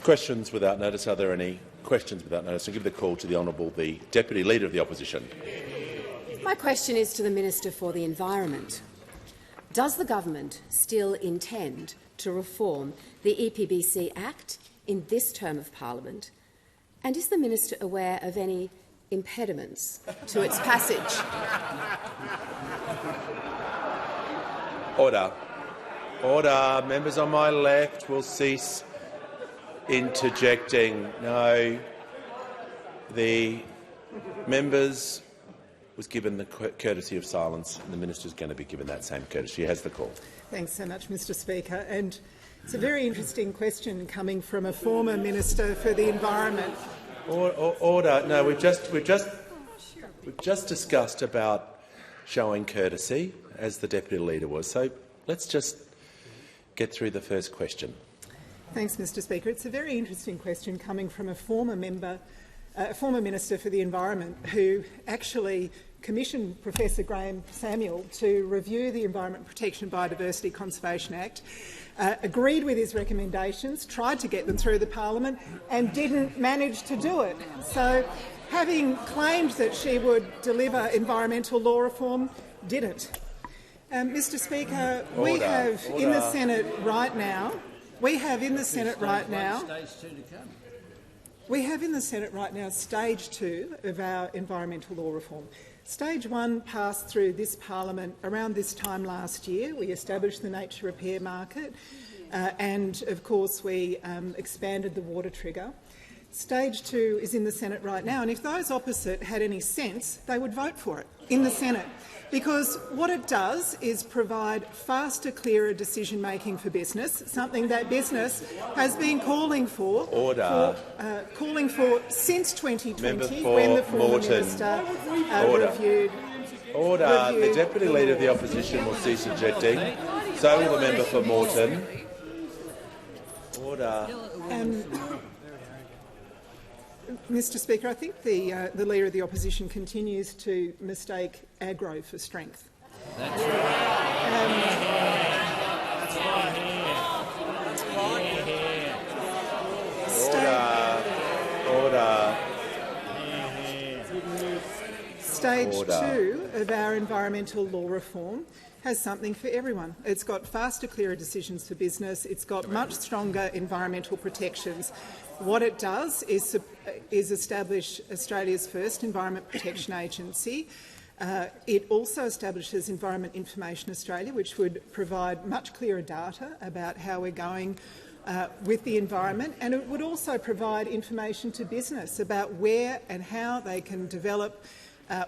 Questions without notice. Are there any questions without notice? I give the call to the Honourable the Deputy Leader of the Opposition. My question is to the Minister for the Environment. Does the government still intend to reform the EPBC Act in this term of parliament? And is the minister aware of any impediments to its passage? Order. Order. Members on my left will cease interjecting. No. The members was given the courtesy of silence, and the minister is going to be given that same courtesy. She has the call. Thanks so much, Mr Speaker. And it's a very interesting question coming from a former Minister for the Environment. Order. No, we've just discussed about showing courtesy, as the Deputy Leader was. So let's just get through the first question. Thanks, Mr Speaker. It's a very interesting question coming from a former Minister for the Environment who actually commissioned Professor Graham Samuel to review the Environment Protection Biodiversity Conservation Act, agreed with his recommendations, tried to get them through the parliament and didn't manage to do it. So, having claimed that she would deliver environmental law reform, didn't. Mr Speaker, we have in the Senate right now stage 2 of our environmental law reform. Stage 1 passed through this parliament around this time last year. We established the nature repair market and, of course, we expanded the water trigger. Stage 2 is in the Senate right now, and if those opposite had any sense, they would vote for it in the Senate, because what it does is provide faster, clearer decision-making for business, something that business has been calling for, since 2020, when the former minister reviewed. Order. The Deputy Leader of the Opposition will cease objecting. So will the member for Moreton. Order. Mr Speaker, I think the Leader of the Opposition continues to mistake aggro for strength. That's right. Order. Stage 2 of our environmental law reform has something for everyone. It's got faster, clearer decisions for business. It's got much stronger environmental protections. What it does is establish Australia's first Environment Protection Agency. It also establishes Environment Information Australia, which would provide much clearer data about how we're going with the environment, and it would also provide information to business about where and how they can develop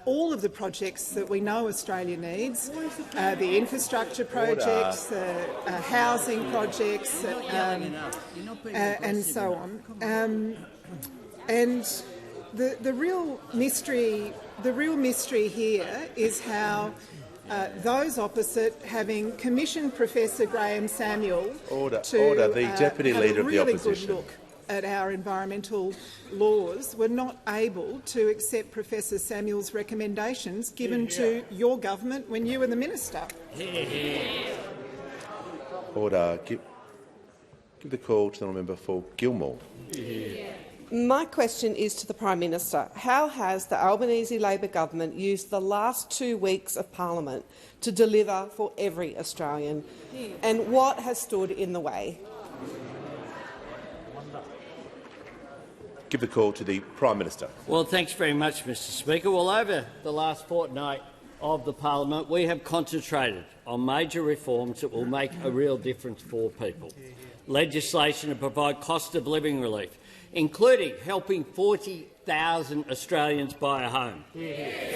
all of the projects that we know Australia needs, the infrastructure projects, the housing projects, and so on. And the real mystery here is how those opposite, having commissioned Professor Graham Samuel to the Deputy Leader of the really Opposition. good look at our environmental laws, were not able to accept Professor Samuel's recommendations given to your government when you were the minister. Order. Give the call to the member for Gilmore. My question is to the Prime Minister. How has the Albanese Labor government used the last 2 weeks of parliament to deliver for every Australian, and what has stood in the way? Give the call to the Prime Minister. Well, thanks very much, Mr Speaker. Well, over the last fortnight of the parliament, we have concentrated on major reforms that will make a real difference for people. Legislation to provide cost of living relief, including helping 40,000 Australians buy a home.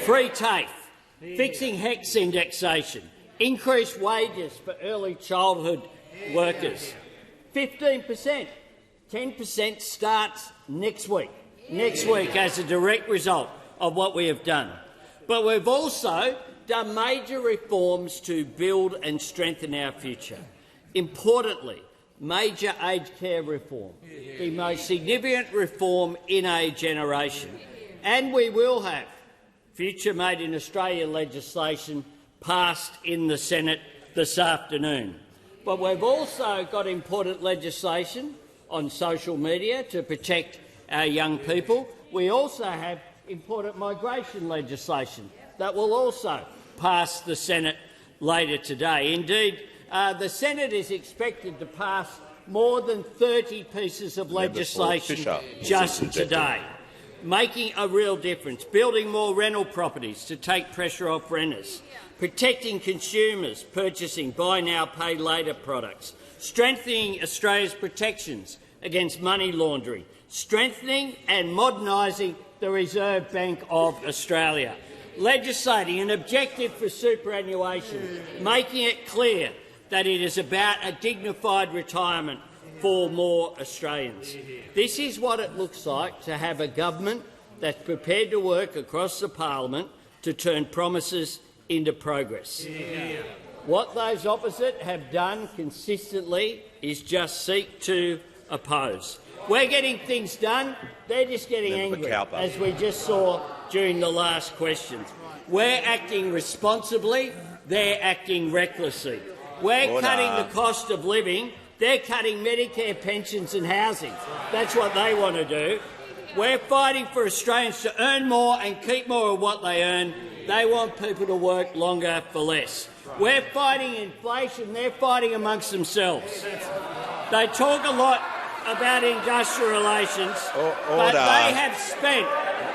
Free TAFE, fixing HECS indexation, increased wages for early childhood workers, 15%. 10% starts next week as a direct result of what we have done. But we've also done major reforms to build and strengthen our future. Importantly, major aged care reform, the most significant reform in a generation. And we will have Future Made in Australia legislation passed in the Senate this afternoon. But we've also got important legislation on social media to protect our young people. We also have important migration legislation that will also pass the Senate later today. Indeed, the Senate is expected to pass more than 30 pieces of legislation just today, making a real difference, building more rental properties to take pressure off renters, protecting consumers purchasing buy now, pay later products, strengthening Australia's protections against money laundering, strengthening and modernising the Reserve Bank of Australia, legislating an objective for superannuation, making it clear that it is about a dignified retirement for more Australians. This is what it looks like to have a government that's prepared to work across the parliament to turn promises into progress. What those opposite have done consistently is just seek to oppose. We're getting things done, they're just getting angry, as we just saw during the last questions. We're acting responsibly, they're acting recklessly. We're cutting the cost of living, they're cutting Medicare pensions and housing. That's what they want to do. We're fighting for Australians to earn more and keep more of what they earn. They want people to work longer for less. We're fighting inflation, they're fighting amongst themselves. They talk a lot about industrial relations, but they have spent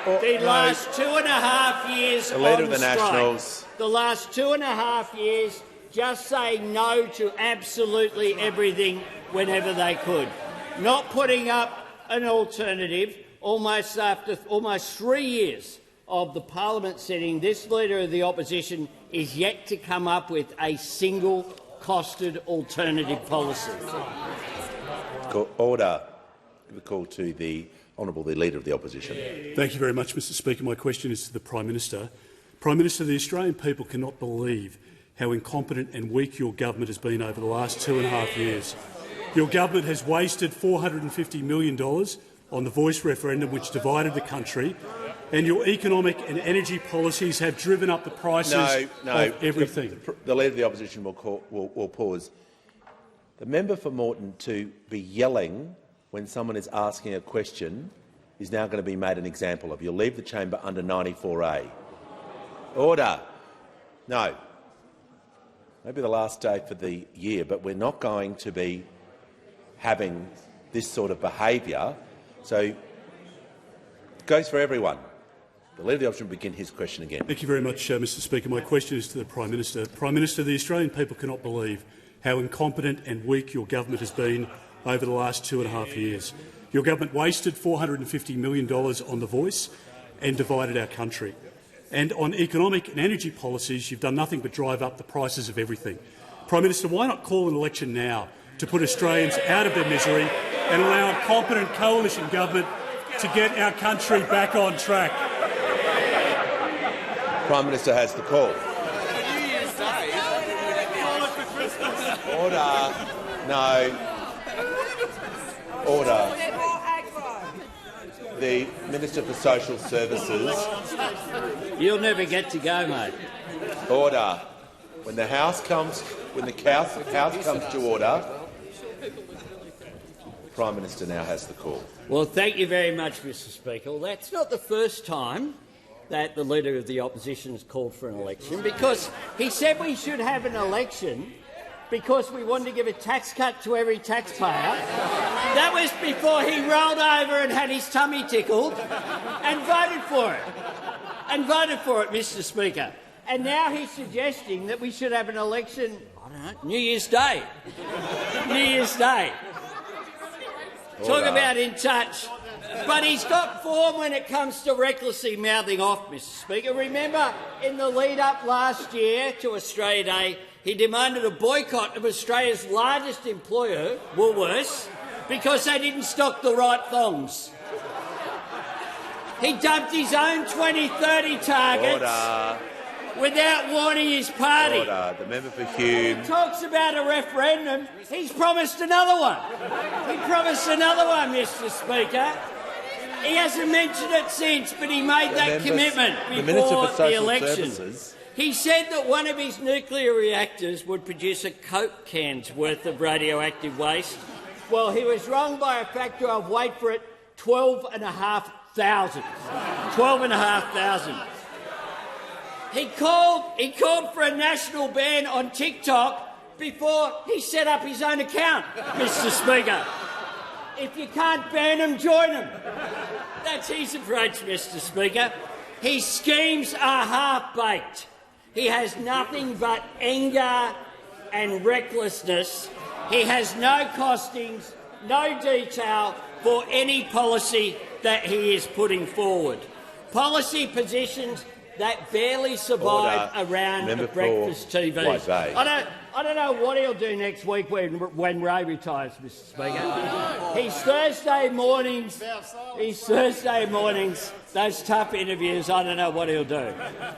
the last 2.5 years on strike. The last 2.5 years just saying no to absolutely everything whenever they could. Not putting up an alternative after almost 3 years of the parliament sitting. This Leader of the Opposition is yet to come up with a single costed alternative policy. Order. Give a call to the Honourable Leader of the Opposition. Thank you very much, Mr Speaker. My question is to the Prime Minister. Prime Minister, the Australian people cannot believe how incompetent and weak your government has been over the last 2.5 years. Your government has wasted $450 million on the Voice referendum, which divided the country, and your economic and energy policies have driven up the prices of everything. The Leader of the Opposition will pause. The member for Moreton to be yelling when someone is asking a question is now going to be made an example of. You'll leave the chamber under 94A. Order. No. Maybe the last day for the year, but we're not going to be having this sort of behaviour. So it goes for everyone. The Leader of the Opposition will begin his question again. Thank you very much, Mr Speaker. My question is to the Prime Minister. Prime Minister, the Australian people cannot believe how incompetent and weak your government has been over the last 2.5 years. Your government wasted $450 million on the Voice and divided our country. And on economic and energy policies, you've done nothing but drive up the prices of everything. Prime Minister, why not call an election now to put Australians out of their misery and allow a competent coalition government to get our country back on track? Prime Minister has the call. Order. No. Order. The Minister for Social Services. You'll never get to go, mate. Order. When the House comes to order, Prime Minister now has the call. Well, thank you very much, Mr Speaker. Well, that's not the first time that the Leader of the Opposition has called for an election, because he said we should have an election because we wanted to give a tax cut to every taxpayer. That was before he rolled over and had his tummy tickled and voted for it. Mr Speaker. And now he's suggesting that we should have an election, I don't know, New Year's Day. New Year's Day. Talk about in touch. But he's got form when it comes to recklessly mouthing off, Mr Speaker. Remember, in the lead-up last year to Australia Day, he demanded a boycott of Australia's largest employer, Woolworths, because they didn't stock the right thongs. He dumped his own 2030 targets without warning his party. Order. The member for Hume. He talks about a referendum. He's promised another one. Mr Speaker. He hasn't mentioned it since, but he made that commitment before the election. He said that one of his nuclear reactors would produce a Coke can's worth of radioactive waste, Well, he was wrong by a factor of, wait for it, 12,500. 12,500. He called for a national ban on TikTok before he set up his own account, Mr. Speaker. If you can't ban him, join him. That's his approach, Mr. Speaker. His schemes are half-baked. He has nothing but anger and recklessness. He has no costings, no detail for any policy that he is putting forward. Policy positions that barely survive around the breakfast TV. I don't know what he'll do next week when Ray retires, Mr. Speaker. His Thursday mornings, those tough interviews, I don't know what he'll do.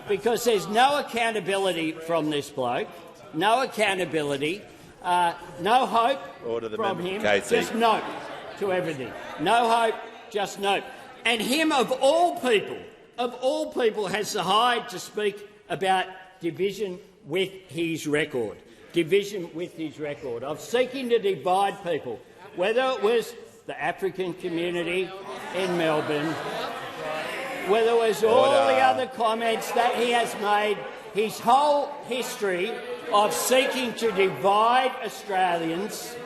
Because there's no accountability from this bloke, no accountability, no hope from him, just note to everything. No hope, just note. And him, of all people, has the hide to speak about division with his record. Division with his record of seeking to divide people, whether it was the African community in Melbourne, whether it was all the other comments that he has made, his whole history of seeking to divide Australians,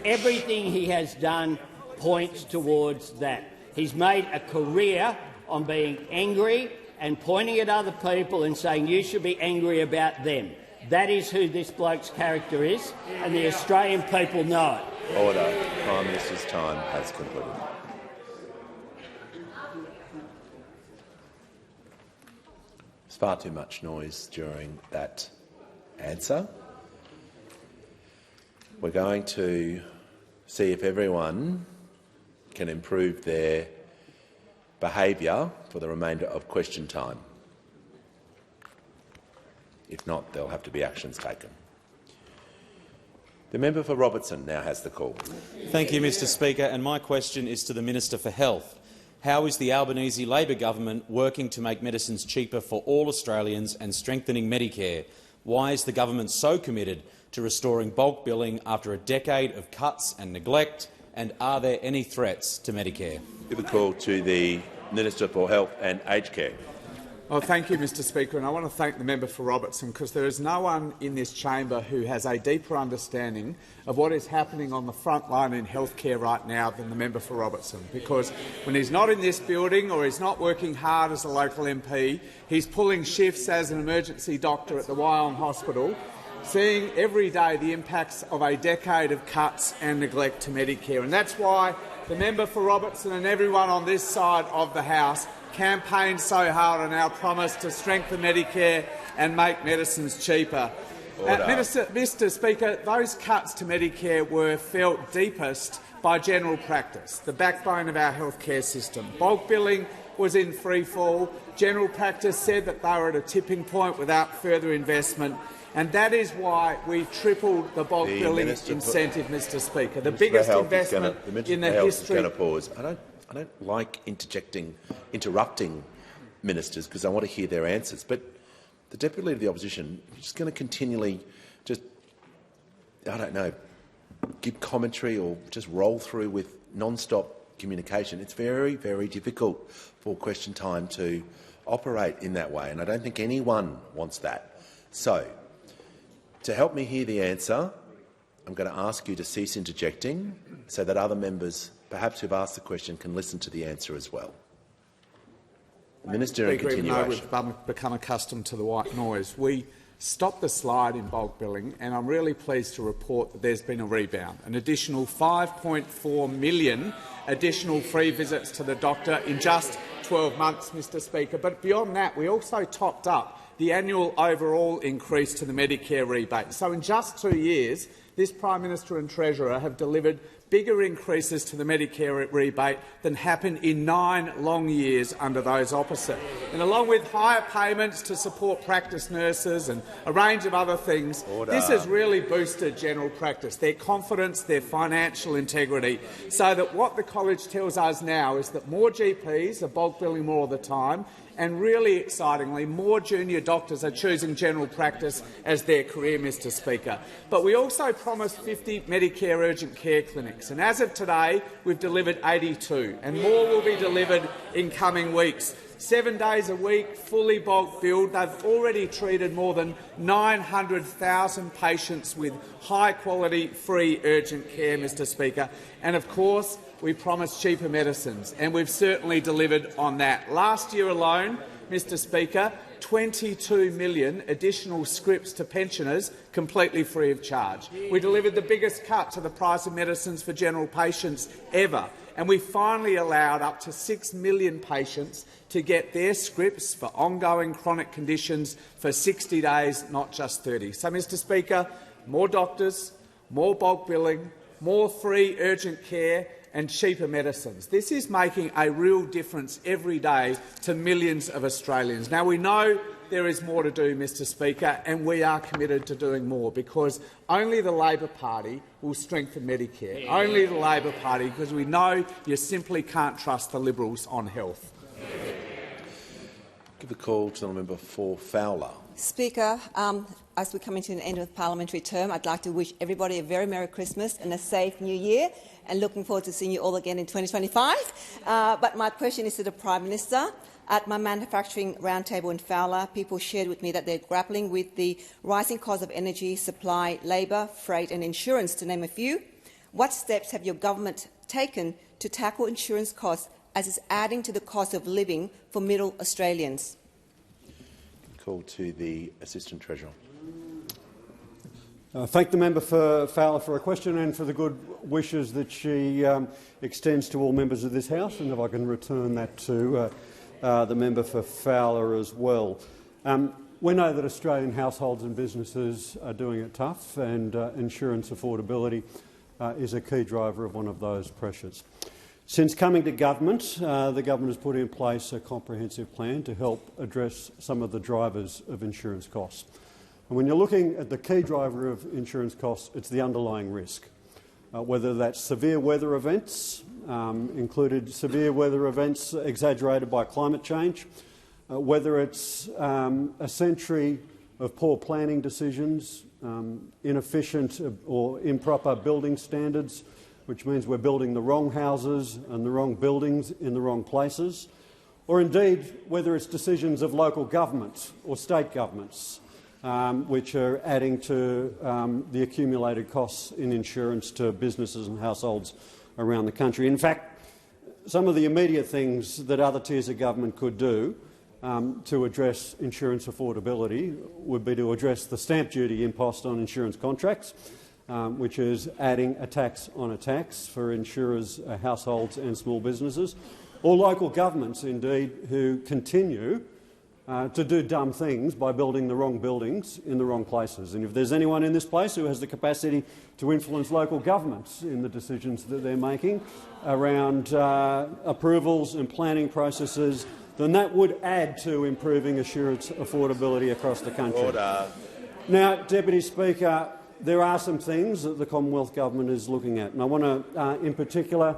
everything he has done points towards that. He's made a career on being angry and pointing at other people and saying you should be angry about them. That is who this bloke's character is, and the Australian people know it. Order. Prime Minister's time has concluded. There's far too much noise during that answer. We're going to see if everyone can improve their behaviour for the remainder of question time. If not, there'll have to be actions taken. The member for Robertson now has the call. Thank you, Mr. Speaker, and my question is to the Minister for Health. How is the Albanese Labor government working to make medicines cheaper for all Australians and strengthening Medicare? Why is the government so committed to restoring bulk billing after a decade of cuts and neglect? And are there any threats to Medicare? Give a call to the Minister for Health and Aged Care. Well, thank you, Mr. Speaker, and I want to thank the member for Robertson, because there is no one in this chamber who has a deeper understanding of what is happening on the front line in healthcare right now than the member for Robertson. Because when he's not in this building or he's not working hard as a local MP, he's pulling shifts as an emergency doctor at the Wyong Hospital, seeing every day the impacts of a decade of cuts and neglect to Medicare. And that's why the member for Robertson and everyone on this side of the House campaigned so hard on our promise to strengthen Medicare and make medicines cheaper. Mr. Speaker, those cuts to Medicare were felt deepest by general practice, the backbone of our healthcare system. Bulk billing was in free fall. General practice said that they were at a tipping point without further investment. And that is why we tripled the bulk billing incentive, Mr. Speaker, the biggest investment in the history. I don't like interrupting ministers because I want to hear their answers. But the Deputy Leader of the Opposition is just going to continually give commentary or just roll through with non-stop communication. It's very, very difficult for question time to operate in that way, and I don't think anyone wants that. So, to help me hear the answer, I'm going to ask you to cease interjecting so that other members, perhaps who've asked the question, can listen to the answer as well. The Minister, in continuation. We've become accustomed to the white noise. We stopped the slide in bulk billing, and I'm really pleased to report that there's been a rebound. An additional 5.4 million additional free visits to the doctor in just 12 months, Mr. Speaker. But beyond that, we also topped up the annual overall increase to the Medicare rebate. So in just 2 years, this Prime Minister and Treasurer have delivered bigger increases to the Medicare rebate than happened in 9 long years under those opposite. And along with higher payments to support practice nurses and a range of other things, this has really boosted general practice, their confidence, their financial integrity, so that what the college tells us now is that more GPs are bulk billing more of the time, and really excitingly, more junior doctors are choosing general practice as their career, Mr Speaker. But we also promised 50 Medicare urgent care clinics, and as of today, we've delivered 82, and more will be delivered in coming weeks. 7 days a week, fully bulk billed. They've already treated more than 900,000 patients with high-quality, free urgent care, Mr Speaker. And of course, we promised cheaper medicines, and we've certainly delivered on that. Last year alone, Mr Speaker, 22 million additional scripts to pensioners completely free of charge. We delivered the biggest cut to the price of medicines for general patients ever, and we finally allowed up to 6 million patients to get their scripts for ongoing chronic conditions for 60 days, not just 30. So, Mr Speaker, more doctors, more bulk billing, more free urgent care and cheaper medicines. This is making a real difference every day to millions of Australians. Now, we know there is more to do, Mr Speaker, and we are committed to doing more, because only the Labor Party will strengthen Medicare. Only the Labor Party, because we know you simply can't trust the Liberals on health. Give the call to the member for Fowler. Speaker, as we come into an end of the parliamentary term, I'd like to wish everybody a very Merry Christmas and a safe New Year, and looking forward to seeing you all again in 2025. But my question is to the Prime Minister. At my manufacturing roundtable in Fowler, people shared with me that they're grappling with the rising cost of energy, supply, labour, freight and insurance, to name a few. What steps have your government taken to tackle insurance costs, as it's adding to the cost of living for middle Australians? Call to the Assistant Treasurer. Thank the member for Fowler for a question and for the good wishes that she extends to all members of this House, and if I can return that to the member for Fowler as well. We know that Australian households and businesses are doing it tough, and insurance affordability is a key driver of one of those pressures. Since coming to government, the government has put in place a comprehensive plan to help address some of the drivers of insurance costs. And when you're looking at the key driver of insurance costs, it's the underlying risk, whether that's severe weather events, included severe weather events exaggerated by climate change, whether it's a century of poor planning decisions, inefficient or improper building standards, which means we're building the wrong houses and the wrong buildings in the wrong places, or indeed whether it's decisions of local governments or state governments, which are adding to the accumulated costs in insurance to businesses and households around the country. In fact, some of the immediate things that other tiers of government could do to address insurance affordability would be to address the stamp duty impost on insurance contracts, which is adding a tax on a tax for insurers, households and small businesses, or local governments, indeed, who continue to do dumb things by building the wrong buildings in the wrong places. And if there's anyone in this place who has the capacity to influence local governments in the decisions that they're making around approvals and planning processes, then that would add to improving insurance affordability across the country. Order. Now, Deputy Speaker, there are some things that the Commonwealth Government is looking at, and I want to, in particular,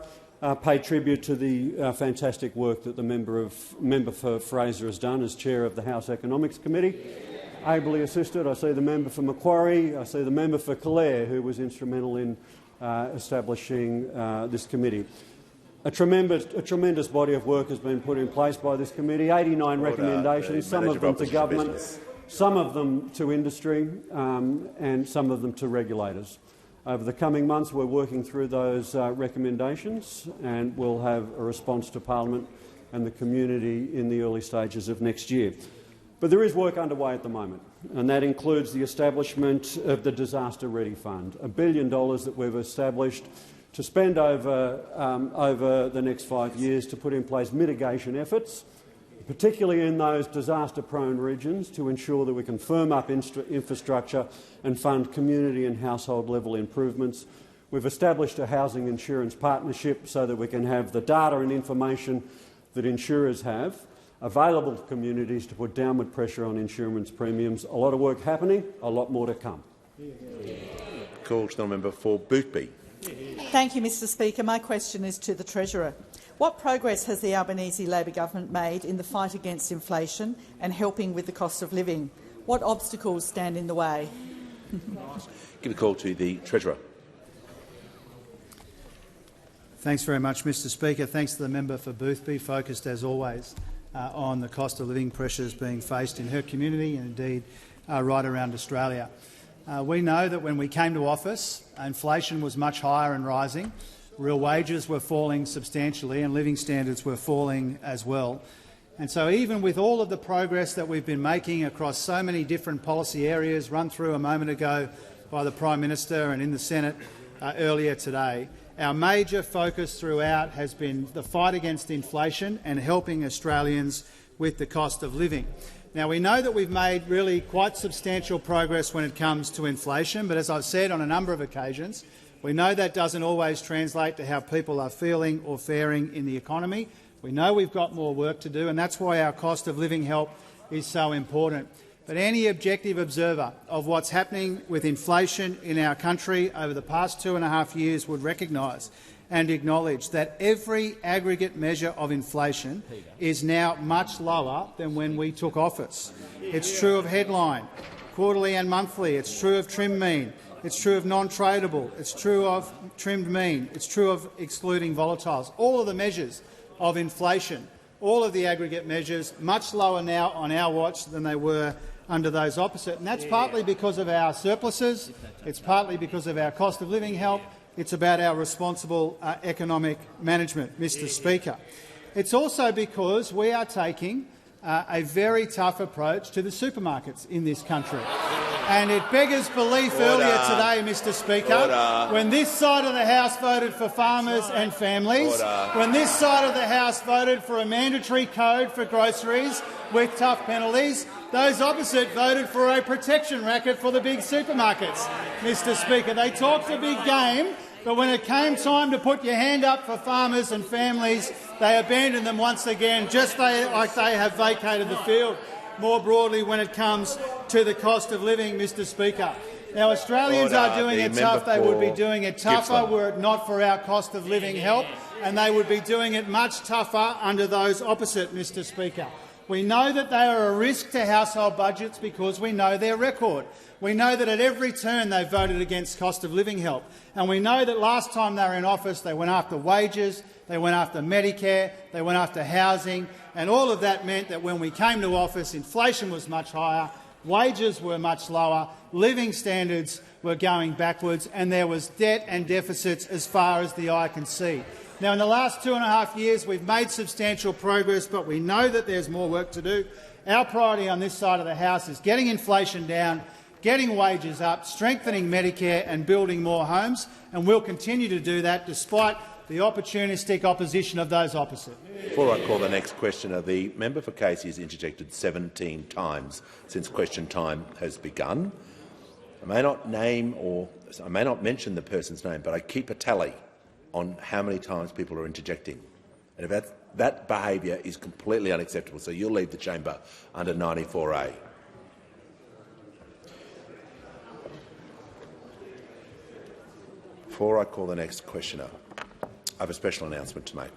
pay tribute to the fantastic work that the member for Fraser has done as chair of the House Economics Committee. Ably assisted. I see the member for Macquarie. I see the member for Calare, who was instrumental in establishing this committee. A tremendous body of work has been put in place by this committee. 89 recommendations, some of them to government, some of them to industry, and some of them to regulators. Over the coming months, we're working through those recommendations, and we'll have a response to Parliament and the community in the early stages of next year. But there is work underway at the moment, and that includes the establishment of the Disaster Ready Fund, $1 billion that we've established to spend over the next 5 years to put in place mitigation efforts, particularly in those disaster-prone regions, to ensure that we can firm up infrastructure and fund community and household-level improvements. We've established a housing insurance partnership so that we can have the data and information that insurers have available to communities to put downward pressure on insurance premiums. A lot of work happening, a lot more to come. Call to the member for Boothby. Thank you, Mr Speaker. My question is to the Treasurer. What progress has the Albanese Labor government made in the fight against inflation and helping with the cost of living? What obstacles stand in the way? Give a call to the Treasurer. Thanks very much, Mr Speaker. Thanks to the member for Boothby, focused as always on the cost of living pressures being faced in her community and indeed right around Australia. We know that when we came to office, inflation was much higher and rising. Real wages were falling substantially and living standards were falling as well. And so even with all of the progress that we've been making across so many different policy areas run through a moment ago by the Prime Minister and in the Senate earlier today, our major focus throughout has been the fight against inflation and helping Australians with the cost of living. Now, we know that we've made really quite substantial progress when it comes to inflation, but as I've said on a number of occasions, we know that doesn't always translate to how people are feeling or faring in the economy. We know we've got more work to do, and that's why our cost of living help is so important. But any objective observer of what's happening with inflation in our country over the past 2.5 years would recognise and acknowledge that every aggregate measure of inflation is now much lower than when we took office. It's true of headline, quarterly and monthly. It's true of trim mean. It's true of non-tradable. It's true of trimmed mean. It's true of excluding volatiles. All of the measures of inflation, all of the aggregate measures, much lower now on our watch than they were under those opposite. And that's partly because of our surpluses. It's partly because of our cost of living help. It's about our responsible economic management, Mr Speaker. It's also because we are taking a very tough approach to the supermarkets in this country. And it beggars belief earlier today, Mr Speaker, when this side of the House voted for farmers and families, when this side of the House voted for a mandatory code for groceries with tough penalties, those opposite voted for a protection racket for the big supermarkets, Mr Speaker. They talked a big game, but when it came time to put your hand up for farmers and families, they abandoned them once again, just like they have vacated the field more broadly when it comes to the cost of living, Mr Speaker. Now, Australians are doing it tough. They would be doing it tougher were it not for our cost of living help, and they would be doing it much tougher under those opposite, Mr Speaker. We know that they are a risk to household budgets because we know their record. We know that at every turn they voted against cost of living help. And we know that last time they were in office they went after wages, they went after Medicare, they went after housing, and all of that meant that when we came to office inflation was much higher, wages were much lower, living standards were going backwards, and there was debt and deficits as far as the eye can see. Now, in the last 2.5 years, we've made substantial progress, but we know that there's more work to do. Our priority on this side of the House is getting inflation down, getting wages up, strengthening Medicare and building more homes, and we'll continue to do that despite the opportunistic opposition of those opposite. Before I call the next questioner, the member for Casey has interjected 17 times since question time has begun. I may not mention the person's name, but I keep a tally on how many times people are interjecting. And if that behaviour is completely unacceptable, so you'll leave the chamber under 94A. Before I call the next questioner, I have a special announcement to make.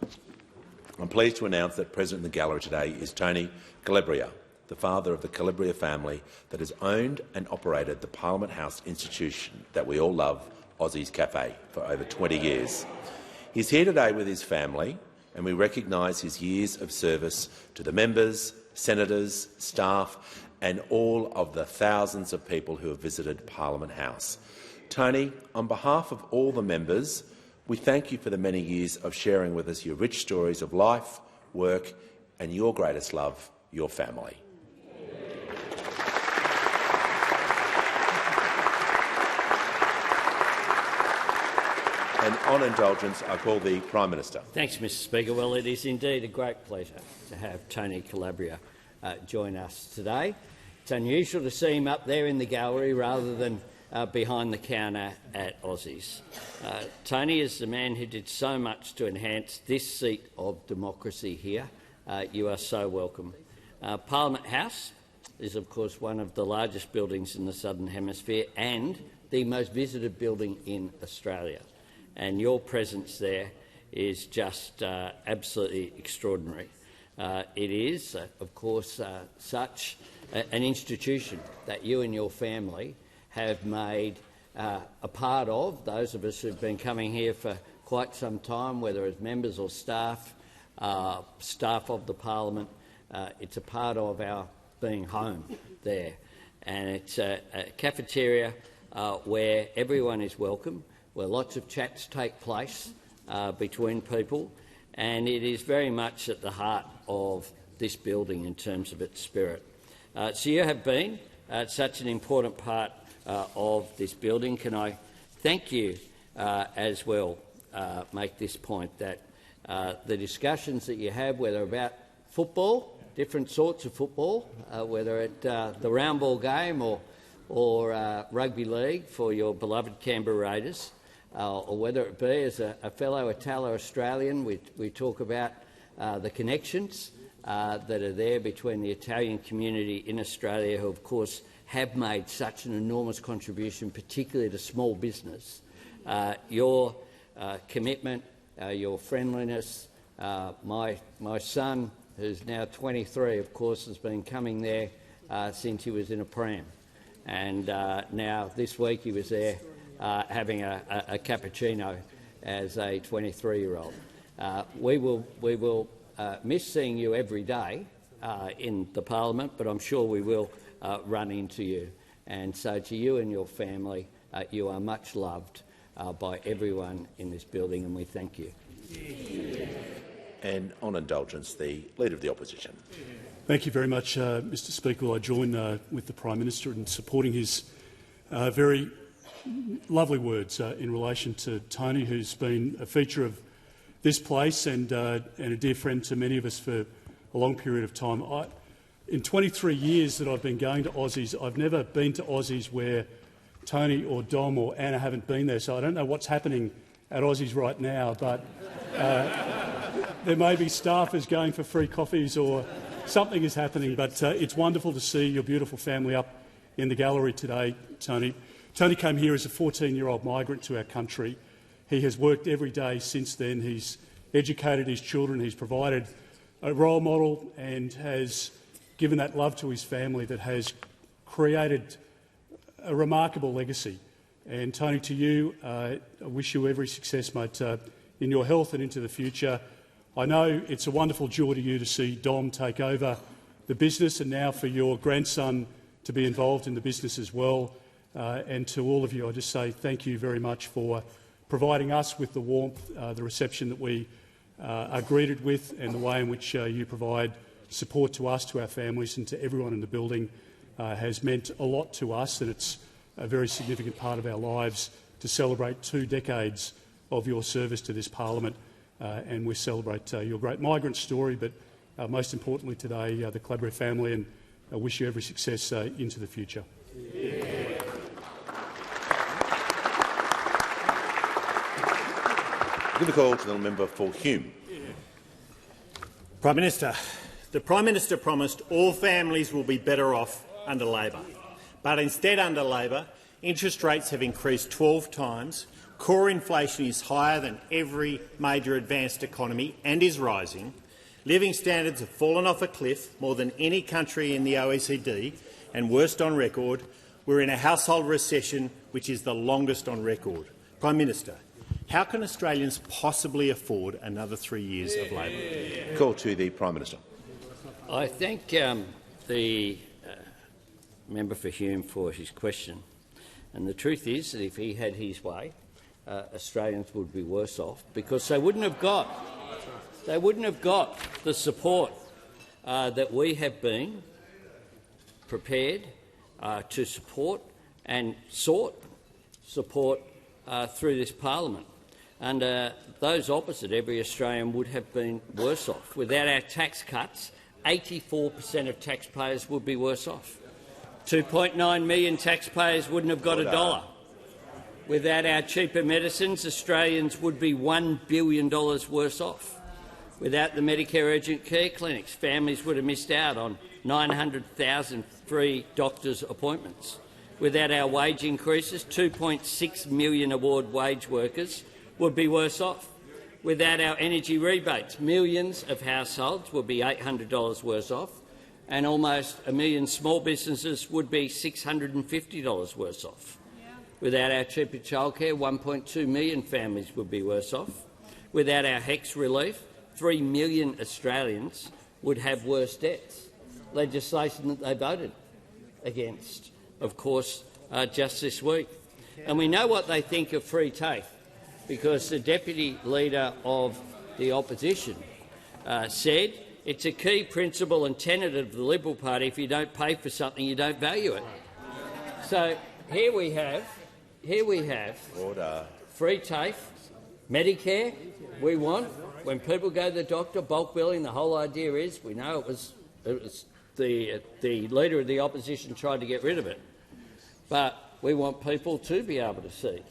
I'm pleased to announce that present in the gallery today is Tony Calabria, the father of the Calabria family that has owned and operated the Parliament House institution that we all love, Aussie's Cafe, for over 20 years. He's here today with his family, and we recognise his years of service to the members, senators, staff and all of the thousands of people who have visited Parliament House. Tony, on behalf of all the members, we thank you for the many years of sharing with us your rich stories of life, work and your greatest love, your family. And on indulgence, I call the Prime Minister. Thanks, Mr Speaker. Well, it is indeed a great pleasure to have Tony Calabria join us today. It's unusual to see him up there in the gallery rather than behind the counter at Aussie's. Tony is the man who did so much to enhance this seat of democracy here. You are so welcome. Parliament House is, of course, one of the largest buildings in the Southern Hemisphere and the most visited building in Australia. And your presence there is just absolutely extraordinary. It is, of course, such an institution that you and your family have made a part of. Those of us who've been coming here for quite some time, whether as members or staff of the parliament, it's a part of our being home there. And it's a cafeteria where everyone is welcome, where lots of chats take place between people, and it is very much at the heart of this building in terms of its spirit. So you have been such an important part of this building. Can I thank you as well, make this point, that the discussions that you have, whether about football, different sorts of football, whether at the round ball game or rugby league for your beloved Canberra Raiders, or whether it be as a fellow Italo-Australian, we talk about the connections that are there between the Italian community in Australia, who of course have made such an enormous contribution, particularly to small business. Your commitment, your friendliness, my son, who's now 23, of course, has been coming there since he was in a pram. And now this week he was there having a cappuccino as a 23-year-old. We will miss seeing you every day in the parliament, but I'm sure we will run into you. And so to you and your family, you are much loved by everyone in this building, and we thank you. And on indulgence, the Leader of the Opposition. Thank you very much, Mr Speaker. Well, I join with the Prime Minister in supporting his very lovely words in relation to Tony, who's been a feature of this place and a dear friend to many of us for a long period of time. In 23 years that I've been going to Aussies, I've never been to Aussies where Tony or Dom or Anna haven't been there, so I don't know what's happening at Aussies right now, but there may be staffers going for free coffees or something is happening, but it's wonderful to see your beautiful family up in the gallery today, Tony. Tony came here as a 14-year-old migrant to our country. He has worked every day since then. He's educated his children, he's provided a role model and has given that love to his family that has created a remarkable legacy. And Tony, to you, I wish you every success, mate, in your health and into the future. I know it's a wonderful joy to you to see Dom take over the business and now for your grandson to be involved in the business as well. And to all of you, I just say thank you very much for providing us with the warmth, the reception that we are greeted with, and the way in which you provide support to us, to our families and to everyone in the building has meant a lot to us, and it's a very significant part of our lives to celebrate 2 decades of your service to this parliament, and we celebrate your great migrant story, but most importantly today, the Calabria family, and I wish you every success into the future. Give a call to the member for Hume. Prime Minister, the Prime Minister promised all families will be better off under Labor. But instead, under Labor, interest rates have increased 12 times, core inflation is higher than every major advanced economy and is rising, living standards have fallen off a cliff more than any country in the OECD and worst on record. We're in a household recession which is the longest on record. Prime Minister, how can Australians possibly afford another 3 years of Labor? Call to the Prime Minister. I thank the member for Hume for his question. And the truth is that if he had his way, Australians would be worse off because they wouldn't have got the support that we have been prepared to support and sought support through this parliament. And those opposite, every Australian would have been worse off. Without our tax cuts, 84% of taxpayers would be worse off. 2.9 million taxpayers wouldn't have got a dollar. Without our cheaper medicines, Australians would be $1 billion worse off. Without the Medicare urgent care clinics, families would have missed out on 900,000 free doctors' appointments. Without our wage increases, 2.6 million award wage workers would be worse off. Without our energy rebates, millions of households would be $800 worse off, and almost 1 million small businesses would be $650 worse off. Without our cheaper childcare, 1.2 million families would be worse off. Without our HECS relief, 3 million Australians would have worse debts. Legislation that they voted against, of course, just this week. And we know what they think of free TAFE, because the Deputy Leader of the Opposition said it's a key principle and tenet of the Liberal Party: if you don't pay for something, you don't value it. So here we have Order. Free TAFE, Medicare. We want, when people go to the doctor, bulk billing. The whole idea is, we know it was the Leader of the Opposition tried to get rid of it, but we want people to be able to see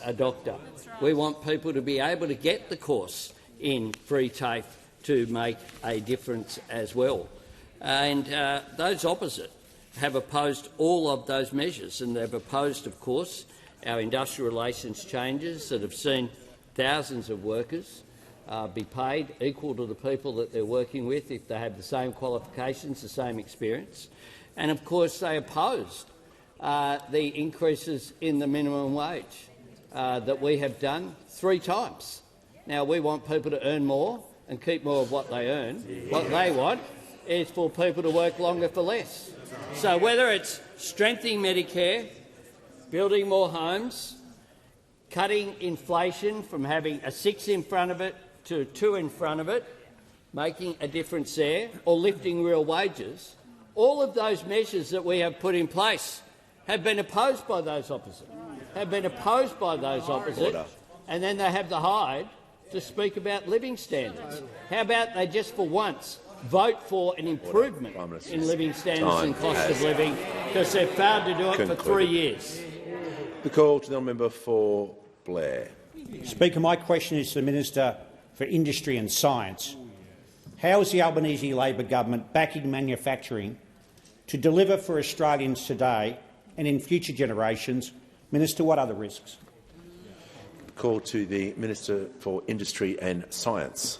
a doctor. We want people to be able to get the course in free TAFE to make a difference as well. And those opposite have opposed all of those measures, and they've opposed, of course, our industrial relations changes that have seen thousands of workers be paid equal to the people that they're working with if they have the same qualifications, the same experience. And, of course, they opposed the increases in the minimum wage that we have done 3 times. Now, we want people to earn more and keep more of what they earn. What they want is for people to work longer for less. So whether it's strengthening Medicare, building more homes, cutting inflation from having a 6 in front of it to a 2 in front of it, making a difference there, or lifting real wages, all of those measures that we have put in place have been opposed by those opposite, and then they have the hide to speak about living standards. How about they just for once vote for an improvement in living standards and cost of living, because they've failed to do it for 3 years. The call to the member for Blair. Speaker, my question is to the Minister for Industry and Science. How is the Albanese Labor government backing manufacturing to deliver for Australians today and in future generations? Minister, what are the risks? Call to the Minister for Industry and Science.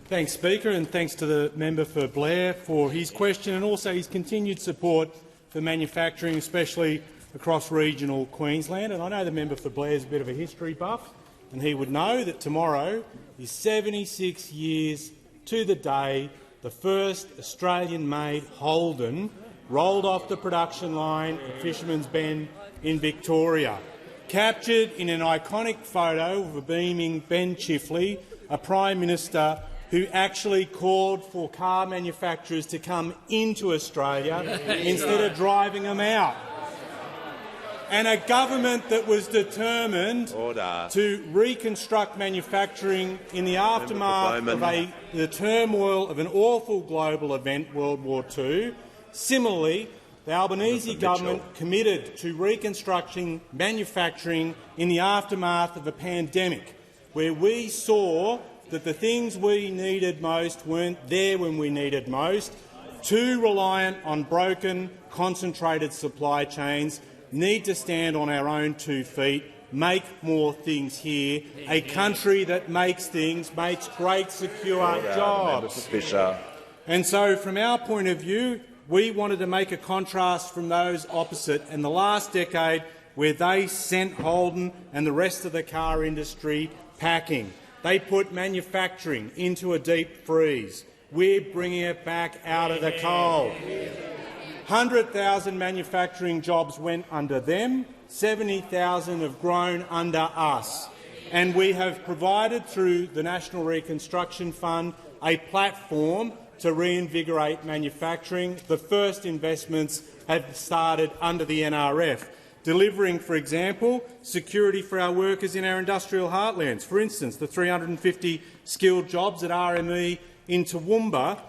Thanks, Speaker, and thanks to the member for Blair for his question and also his continued support for manufacturing, especially across regional Queensland. And I know the member for Blair is a bit of a history buff, and he would know that tomorrow is 76 years to the day the first Australian-made Holden rolled off the production line at Fisherman's Bend in Victoria, captured in an iconic photo of a beaming Ben Chifley, a Prime Minister who actually called for car manufacturers to come into Australia instead of driving them out. And a government that was determined to reconstruct manufacturing in the aftermath of the turmoil of an awful global event, World War II. Similarly, the Albanese government committed to reconstructing manufacturing in the aftermath of a pandemic, where we saw that the things we needed most weren't there when we needed most, too reliant on broken, concentrated supply chains, need to stand on our own 2 feet, make more things here, a country that makes things, makes great, secure jobs. And so, from our point of view, we wanted to make a contrast from those opposite in the last decade, where they sent Holden and the rest of the car industry packing. They put manufacturing into a deep freeze. We're bringing it back out of the cold. 100,000 manufacturing jobs went under them, 70,000 have grown under us. And we have provided, through the National Reconstruction Fund, a platform to reinvigorate manufacturing. The first investments have started under the NRF, delivering, for example, security for our workers in our industrial heartlands. For instance, the 350 skilled jobs at RME in Toowoomba,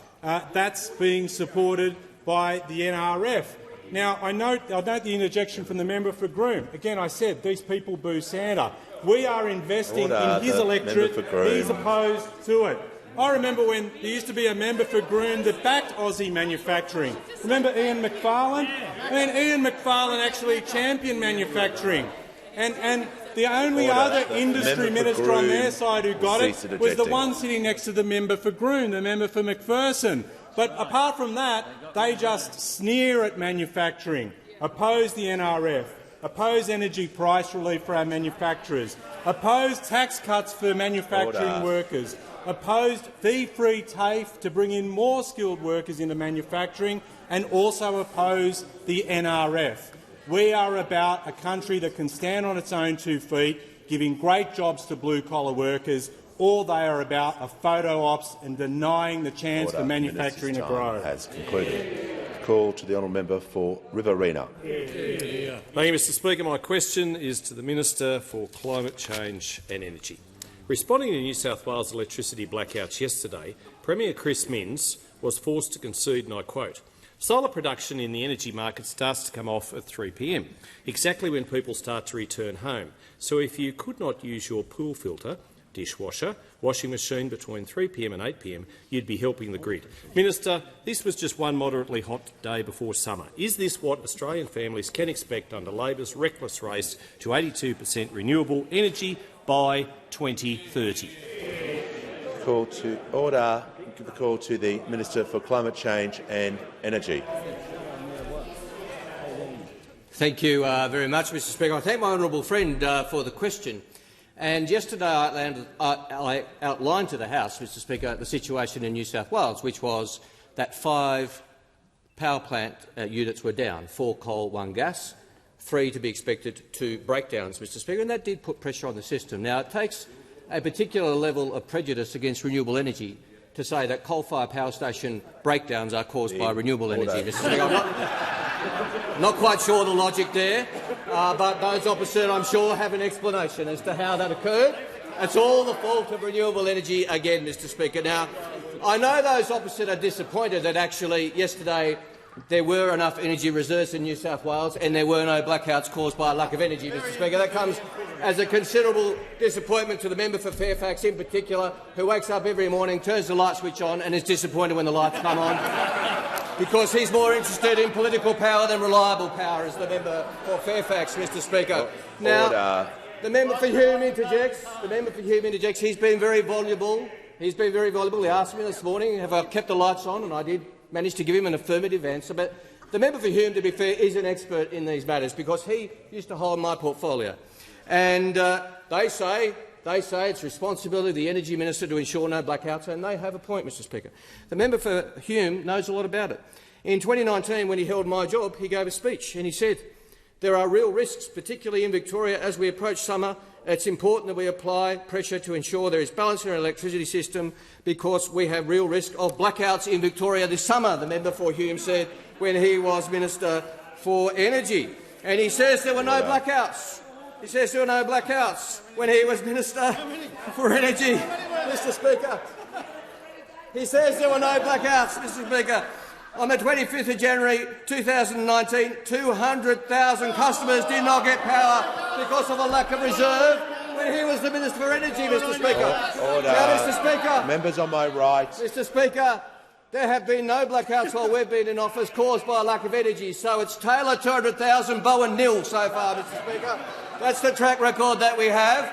that's being supported by the NRF. Now, I note the interjection from the member for Groom. Again, I said these people boo Santa. We are investing in his electorate. He's opposed to it. I remember when there used to be a member for Groom that backed Aussie manufacturing. Remember Ian McFarlane? And Ian McFarlane actually championed manufacturing. And The only other industry minister on their side who got it was the one sitting next to the member for Groom, the member for McPherson. But apart from that, they just sneer at manufacturing, oppose the NRF, oppose energy price relief for our manufacturers, oppose tax cuts for manufacturing workers, opposed fee-free TAFE to bring in more skilled workers into manufacturing, and also oppose the NRF. We are about a country that can stand on its own 2 feet, giving great jobs to blue-collar workers. All they are about are photo ops and denying the chance for manufacturing to grow. Has concluded. Call to the honourable member for Riverina. Thank you, Mr Speaker. My question is to the Minister for Climate Change and Energy. Responding to New South Wales electricity blackouts yesterday, Premier Chris Minns was forced to concede, and I quote, "Solar production in the energy market starts to come off at 3 p.m, exactly when people start to return home. So if you could not use your pool filter, dishwasher, washing machine between 3 p.m. and 8 p.m, you'd be helping the grid." Minister, this was just one moderately hot day before summer. Is this what Australian families can expect under Labor's reckless race to 82% renewable energy by 2030? Call to order. Give the call to the Minister for Climate Change and Energy. Thank you very much, Mr Speaker. I thank my honourable friend for the question. And yesterday I outlined to the House, Mr Speaker, the situation in New South Wales, which was that 5 power plant units were down, 4 coal, 1 gas, 3 to be expected, 2 breakdowns, Mr Speaker, and that did put pressure on the system. Now, it takes a particular level of prejudice against renewable energy to say that coal-fired power station breakdowns are caused by renewable energy, Mr Speaker. I'm not quite sure the logic there, but those opposite, I'm sure, have an explanation as to how that occurred. It's all the fault of renewable energy again, Mr Speaker. Now, I know those opposite are disappointed that actually yesterday there were enough energy reserves in New South Wales and there were no blackouts caused by a lack of energy, Mr Speaker. That comes as a considerable disappointment to the member for Fairfax in particular, who wakes up every morning, turns the light switch on and is disappointed when the lights come on, because he's more interested in political power than reliable power, as the member for Fairfax, Mr Speaker. Now, the member for Hume interjects. The member for Hume interjects. He's been very voluble. He's been very voluble. He asked me this morning, have I kept the lights on, and I did manage to give him an affirmative answer. But the member for Hume, to be fair, is an expert in these matters because he used to hold my portfolio. And they say it's responsibility of the Energy Minister to ensure no blackouts, and they have a point, Mr Speaker. The member for Hume knows a lot about it. In 2019, when he held my job, he gave a speech and he said, "There are real risks, particularly in Victoria, as we approach summer. It's important that we apply pressure to ensure there is balance in our electricity system because we have real risk of blackouts in Victoria this summer," the member for Hume said when he was Minister for Energy. And he says there were no blackouts. He says there were no blackouts when he was Minister for Energy, Mr Speaker. He says there were no blackouts, Mr Speaker. On the 25th of January 2019, 200,000 customers did not get power because of a lack of reserve when he was the Minister for Energy, Mr Speaker. Order. Now, Mr Speaker, members on my right. Mr Speaker, there have been no blackouts while we've been in office caused by a lack of energy. So it's Taylor 200,000, Bowen nil so far, Mr Speaker. That's the track record that we have.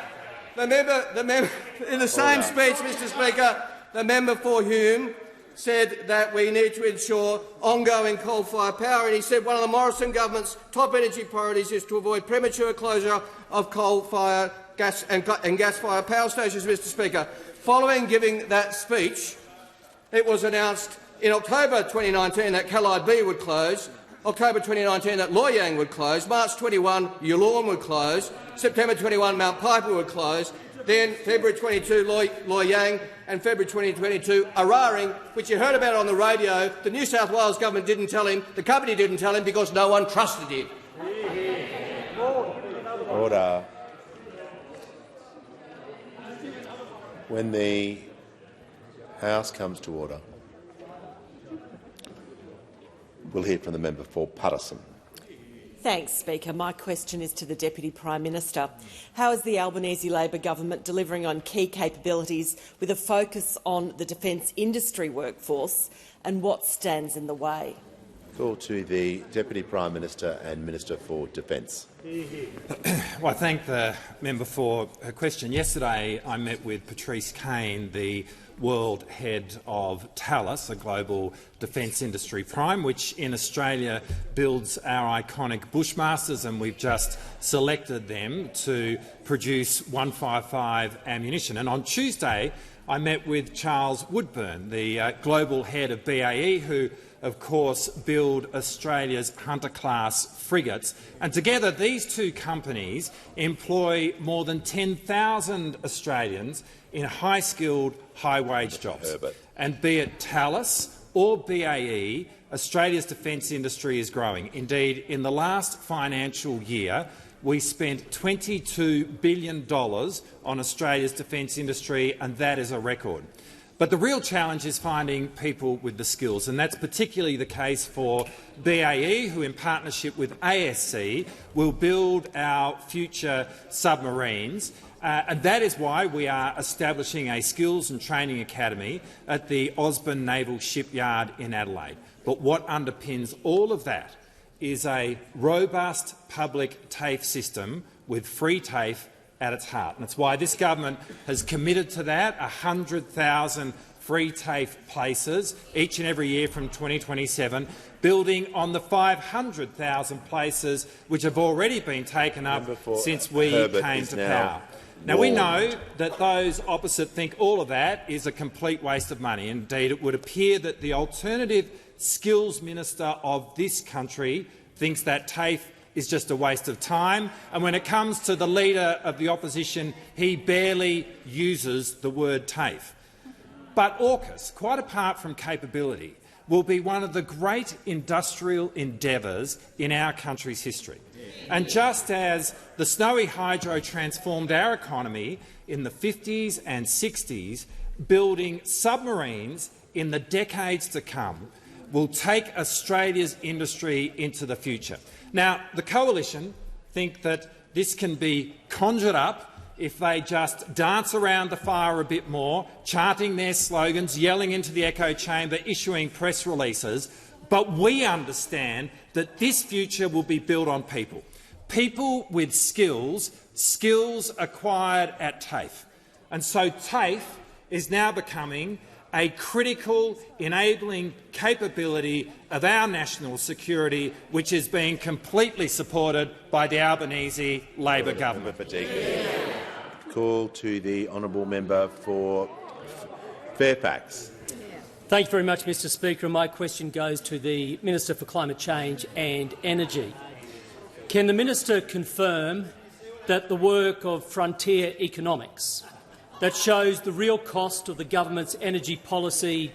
The member in the same speech, Mr Speaker, the member for Hume said that we need to ensure ongoing coal-fired power, and he said one of the Morrison government's top energy priorities is to avoid premature closure of coal-fired gas and gas-fired power stations, Mr Speaker. Following giving that speech, it was announced in October 2019 that Callide B would close, October 2019 that Loy Yang would close, March 21 Yallourn would close, September 21 Mount Piper would close, then February 22 Loy Yang, and February 2022 Eraring, which you heard about on the radio. The New South Wales government didn't tell him, the company didn't tell him because no one trusted him. Order. When the House comes to order, we'll hear from the member for Patterson. Thanks, Speaker. My question is to the Deputy Prime Minister. How is the Albanese Labor government delivering on key capabilities with a focus on the defence industry workforce, and what stands in the way? Call to the Deputy Prime Minister and Minister for Defence. Well, I thank the member for her question. Yesterday I met with Patrice Kane, the world head of Thales, a global defence industry prime, which in Australia builds our iconic Bushmasters, and we've just selected them to produce 155 ammunition. And on Tuesday I met with Charles Woodburn, the global head of BAE, who of course build Australia's Hunter-class frigates. And together these two companies employ more than 10,000 Australians in high-skilled, high-wage jobs. And be it Thales or BAE, Australia's defence industry is growing. Indeed, in the last financial year, we spent $22 billion on Australia's defence industry, and that is a record. But the real challenge is finding people with the skills, and that's particularly the case for BAE, who in partnership with ASC will build our future submarines. And that is why we are establishing a skills and training academy at the Osborne Naval Shipyard in Adelaide. But what underpins all of that is a robust public TAFE system with free TAFE at its heart. And that's why this government has committed to that, 100,000 free TAFE places each and every year from 2027, building on the 500,000 places which have already been taken up since we came to power. Now, we know that those opposite think all of that is a complete waste of money. Indeed, it would appear that the alternative skills minister of this country thinks that TAFE is just a waste of time, and when it comes to the Leader of the Opposition, he barely uses the word TAFE. But AUKUS, quite apart from capability, will be one of the great industrial endeavours in our country's history. And just as the Snowy Hydro transformed our economy in the 50s and 60s, building submarines in the decades to come will take Australia's industry into the future. Now, the Coalition think that this can be conjured up if they just dance around the fire a bit more, chanting their slogans, yelling into the echo chamber, issuing press releases. But we understand that this future will be built on people. People with skills, skills acquired at TAFE. And so TAFE is now becoming a critical enabling capability of our national security, which is being completely supported by the Albanese Labor government. Call to the honourable member for Fairfax. Thank you very much, Mr Speaker. My question goes to the Minister for Climate Change and Energy. Can the minister confirm that the work of Frontier Economics that shows the real cost of the government's energy policy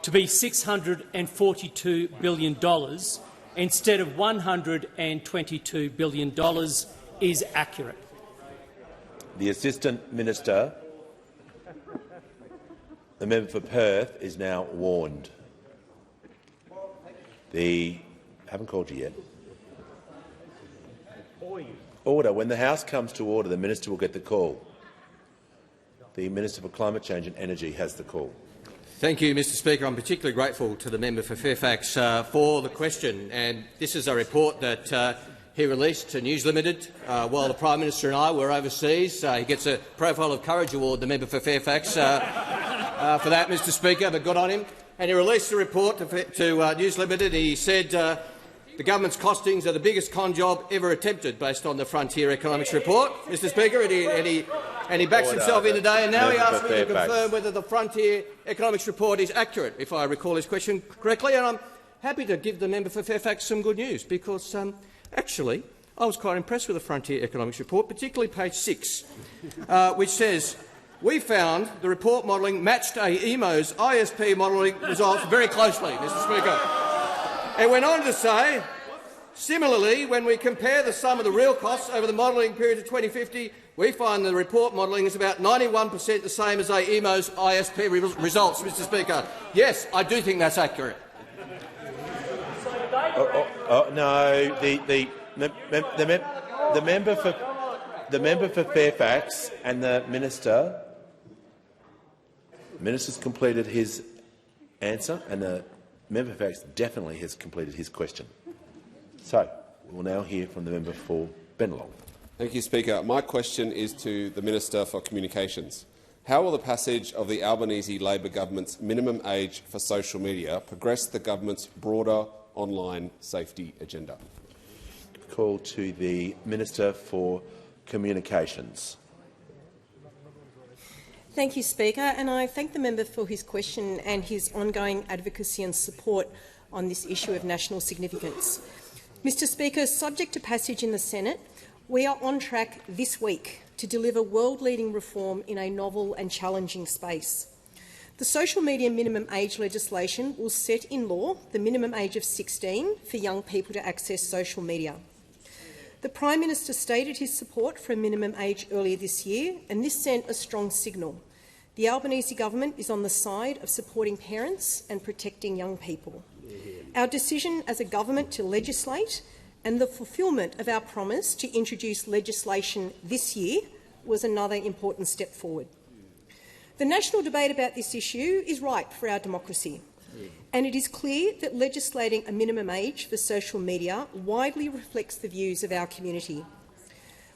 to be $642 billion instead of $122 billion is accurate? The Assistant Minister, the member for Perth, is now warned. Haven't called you yet. Order. When the House comes to order, the minister will get the call. The Minister for Climate Change and Energy has the call. Thank you, Mr Speaker. I'm particularly grateful to the member for Fairfax for the question. And this is a report that he released to News Limited while the Prime Minister and I were overseas. He gets a Profile of Courage Award, the member for Fairfax, for that, Mr Speaker, but good on him. And he released a report to News Limited. He said the government's costings are the biggest con job ever attempted, based on the Frontier Economics report, Mr Speaker, and he backs himself in today, and now he asks me to confirm whether the Frontier Economics report is accurate, if I recall his question correctly. And I'm happy to give the member for Fairfax some good news, because actually I was quite impressed with the Frontier Economics report, particularly page 6, which says, "We found the report modelling matched AEMO's ISP modelling results very closely," Mr Speaker. It went on to say, "Similarly, when we compare the sum of the real costs over the modelling period to 2050, we find the report modelling is about 91% the same as AEMO's ISP results," Mr Speaker. Yes, I do think that's accurate. No, the member for Fairfax and the minister. The minister's completed his answer, and the member for Fairfax definitely has completed his question. So we will now hear from the member for Bennelong. Thank you, Speaker. My question is to the Minister for Communications. How will the passage of the Albanese Labor government's minimum age for social media progress the government's broader online safety agenda? Call to the Minister for Communications. Thank you, Speaker, and I thank the member for his question and his ongoing advocacy and support on this issue of national significance. Mr. Speaker, subject to passage in the Senate, we are on track this week to deliver world-leading reform in a novel and challenging space. The social media minimum age legislation will set in law the minimum age of 16 for young people to access social media. The Prime Minister stated his support for a minimum age earlier this year, and this sent a strong signal. The Albanese government is on the side of supporting parents and protecting young people. Our decision as a government to legislate and the fulfilment of our promise to introduce legislation this year was another important step forward. The national debate about this issue is ripe for our democracy, and it is clear that legislating a minimum age for social media widely reflects the views of our community.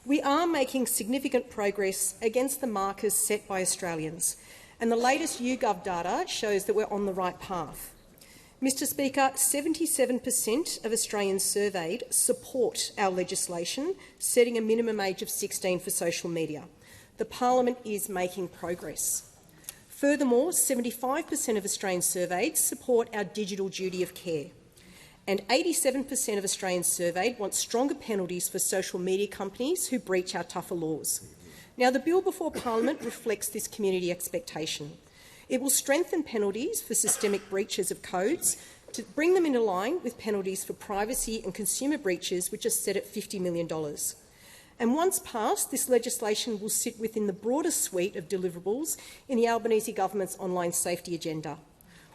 We are making significant progress against the markers set by Australians, and the latest YouGov data shows that we're on the right path. Mr. Speaker, 77% of Australians surveyed support our legislation setting a minimum age of 16 for social media. The parliament is making progress. Furthermore, 75% of Australians surveyed support our digital duty of care, and 87% of Australians surveyed want stronger penalties for social media companies who breach our tougher laws. Now, the bill before Parliament reflects this community expectation. It will strengthen penalties for systemic breaches of codes to bring them into line with penalties for privacy and consumer breaches, which are set at $50 million. And once passed, this legislation will sit within the broader suite of deliverables in the Albanese government's online safety agenda.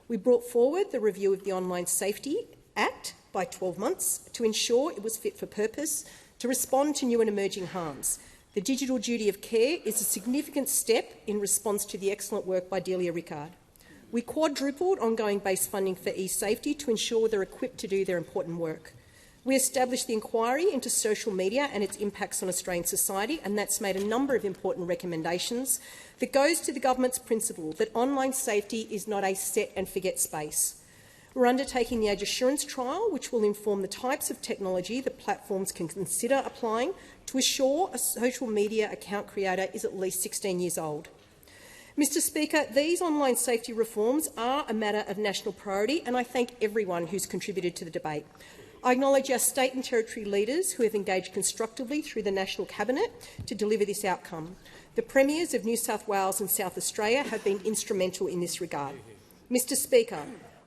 We brought forward the review of the Online Safety Act by 12 months to ensure it was fit for purpose to respond to new and emerging harms. The digital duty of care is a significant step in response to the excellent work by Delia Rickard. We quadrupled ongoing base funding for e-safety to ensure they're equipped to do their important work. We established the inquiry into social media and its impacts on Australian society, and that's made a number of important recommendations that goes to the government's principle that online safety is not a set-and-forget space. We're undertaking the Age Assurance trial, which will inform the types of technology that platforms can consider applying to assure a social media account creator is at least 16 years old. Mr. Speaker, these online safety reforms are a matter of national priority, and I thank everyone who's contributed to the debate. I acknowledge our state and territory leaders who have engaged constructively through the National Cabinet to deliver this outcome. The Premiers of New South Wales and South Australia have been instrumental in this regard. Mr. Speaker,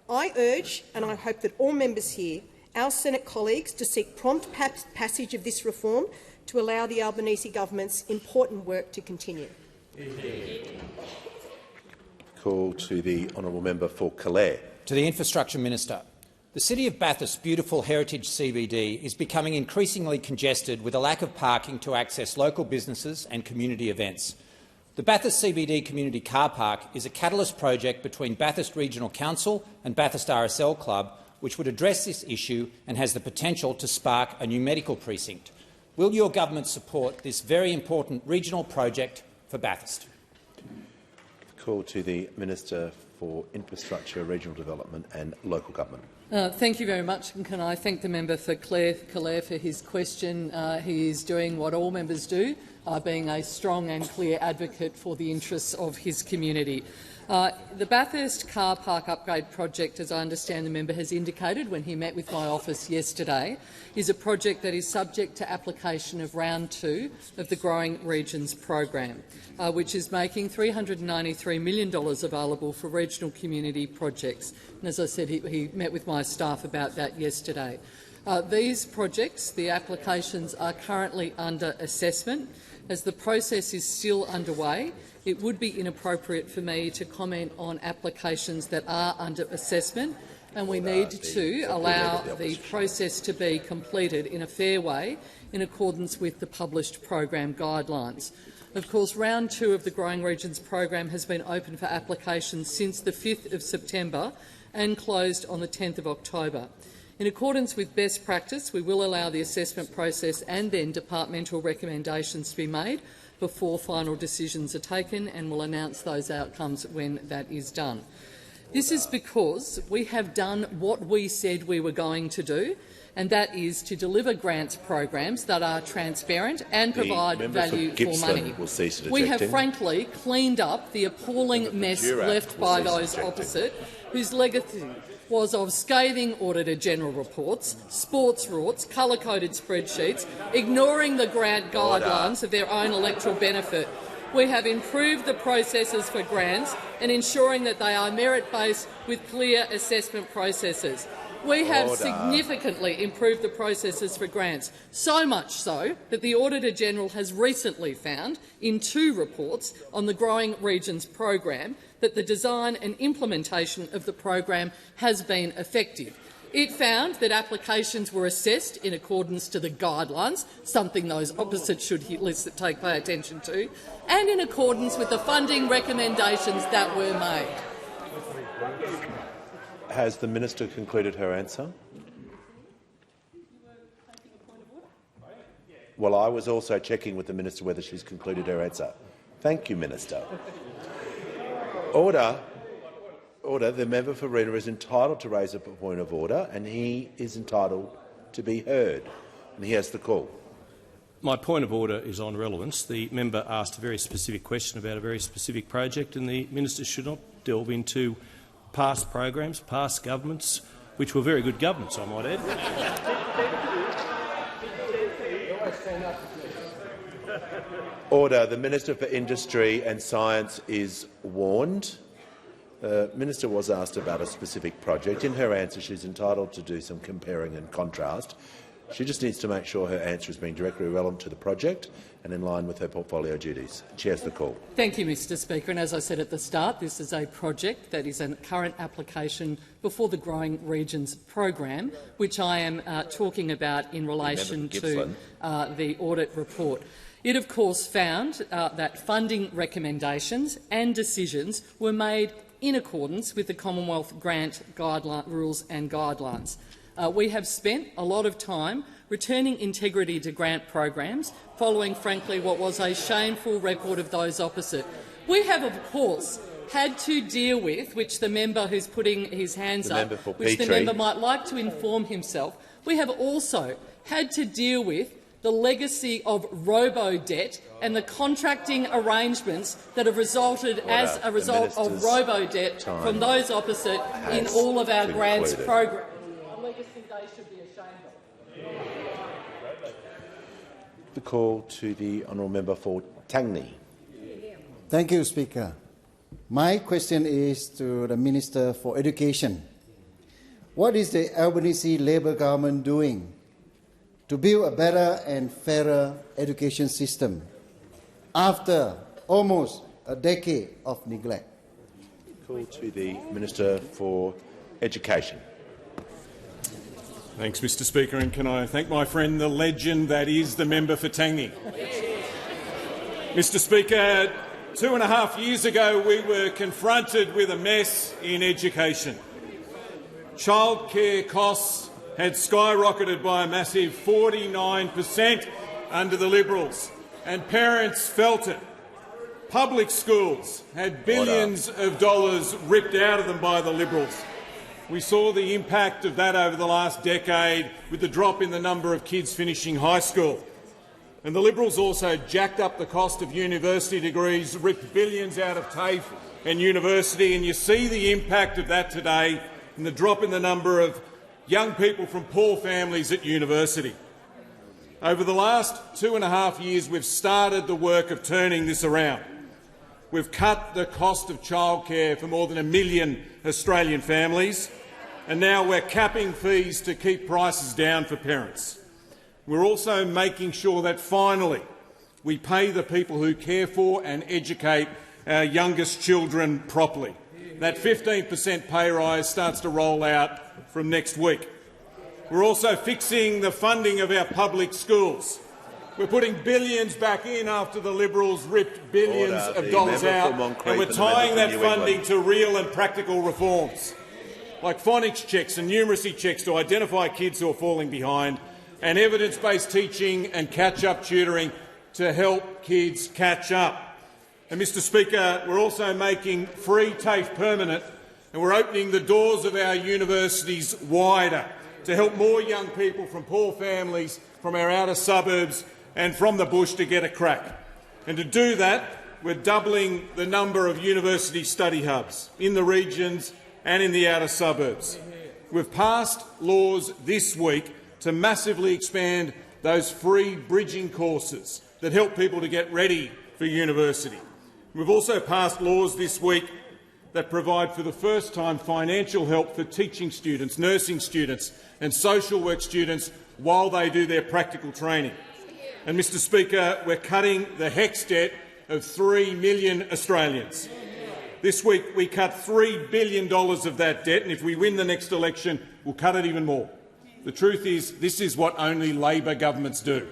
I urge, and I hope that all members here, our Senate colleagues, to seek prompt passage of this reform to allow the Albanese government's important work to continue. Call to the honourable member for Calare. To the Infrastructure Minister. The City of Bathurst's beautiful heritage CBD is becoming increasingly congested with a lack of parking to access local businesses and community events. The Bathurst CBD Community Car Park is a catalyst project between Bathurst Regional Council and Bathurst RSL Club, which would address this issue and has the potential to spark a new medical precinct. Will your government support this very important regional project for Bathurst? Call to the Minister for Infrastructure, Regional Development and Local Government. Thank you very much, and can I thank the member for Calare for his question. He is doing what all members do, being a strong and clear advocate for the interests of his community. The Bathurst Car Park Upgrade project, as I understand the member has indicated when he met with my office yesterday, is a project that is subject to application of round 2 of the Growing Regions program, which is making $393 million available for regional community projects. And as I said, he met with my staff about that yesterday. These projects, the applications, are currently under assessment. As the process is still underway, it would be inappropriate for me to comment on applications that are under assessment, and we need to allow the process to be completed in a fair way in accordance with the published program guidelines. Of course, round 2 of the Growing Regions program has been open for applications since the 5th of September and closed on the 10th of October. In accordance with best practice, we will allow the assessment process and then departmental recommendations to be made before final decisions are taken, and will announce those outcomes when that is done. This is because we have done what we said we were going to do, and that is to deliver grants programs that are transparent and provide value for money. We have frankly cleaned up the appalling mess left by those opposite, whose legacy was of scathing Auditor-General reports, sports rorts, colour-coded spreadsheets, ignoring the grant guidelines of their own electoral benefit. We have improved the processes for grants and ensuring that they are merit-based with clear assessment processes. We have significantly improved the processes for grants, so much so that the Auditor-General has recently found, in 2 reports on the Growing Regions program, that the design and implementation of the program has been effective. It found that applications were assessed in accordance to the guidelines, something those opposite should pay attention to, and in accordance with the funding recommendations that were made. Has the minister concluded her answer? Well, I was also checking with the minister whether she's concluded her answer. Thank you, Minister. Order. Order. The member for Riina is entitled to raise a point of order, and he is entitled to be heard. And he has the call. My point of order is on relevance. The member asked a very specific question about a very specific project, and the minister should not delve into past programs, past governments, which were very good governments, I might add. Order. The Minister for Industry and Science is warned. The minister was asked about a specific project. In her answer, she's entitled to do some comparing and contrast. She just needs to make sure her answer is being directly relevant to the project and in line with her portfolio duties. She has the call. Thank you, Mr Speaker. And as I said at the start, this is a project that is a current application before the Growing Regions program, which I am talking about in relation to the audit report. It, of course, found that funding recommendations and decisions were made in accordance with the Commonwealth grant rules and guidelines. We have spent a lot of time returning integrity to grant programs, following, frankly, what was a shameful record of those opposite. We have, of course, had to deal with, which the member who's putting his hands up, which the member might like to inform himself, we have also had to deal with the legacy of robo-debt and the contracting arrangements that have resulted as a result of robo-debt from those opposite in all of our grants programs. A legacy they should be ashamed of. The call to the honourable member for Tangney. Thank you, Speaker. My question is to the Minister for Education. What is the Albanese Labor government doing to build a better and fairer education system after almost a decade of neglect? Call to the Minister for Education. Thanks, Mr Speaker, and can I thank my friend, the legend that is the member for Tangney. Mr Speaker, 2.5 years ago we were confronted with a mess in education. Childcare costs had skyrocketed by a massive 49% under the Liberals, and parents felt it. Public schools had billions of dollars ripped out of them by the Liberals. We saw the impact of that over the last decade with the drop in the number of kids finishing high school. And the Liberals also jacked up the cost of university degrees, ripped billions out of TAFE and university, and you see the impact of that today in the drop in the number of young people from poor families at university. Over the last 2.5 years, we've started the work of turning this around. We've cut the cost of childcare for more than 1 million Australian families, and now we're capping fees to keep prices down for parents. We're also making sure that finally we pay the people who care for and educate our youngest children properly. That 15% pay rise starts to roll out from next week. We're also fixing the funding of our public schools. We're putting billions back in after the Liberals ripped billions of dollars out, and we're tying that funding to real and practical reforms. like phonics checks and numeracy checks to identify kids who are falling behind, and evidence-based teaching and catch-up tutoring to help kids catch up. And, Mr Speaker, we're also making free TAFE permanent, and we're opening the doors of our universities wider to help more young people from poor families, from our outer suburbs and from the bush to get a crack. And to do that, we're doubling the number of university study hubs in the regions and in the outer suburbs. We've passed laws this week to massively expand those free bridging courses that help people to get ready for university. We've also passed laws this week that provide for the first time financial help for teaching students, nursing students and social work students while they do their practical training. And, Mr Speaker, we're cutting the HECS debt of 3 million Australians. This week we cut $3 billion of that debt, and if we win the next election, we'll cut it even more. The truth is, this is what only Labor governments do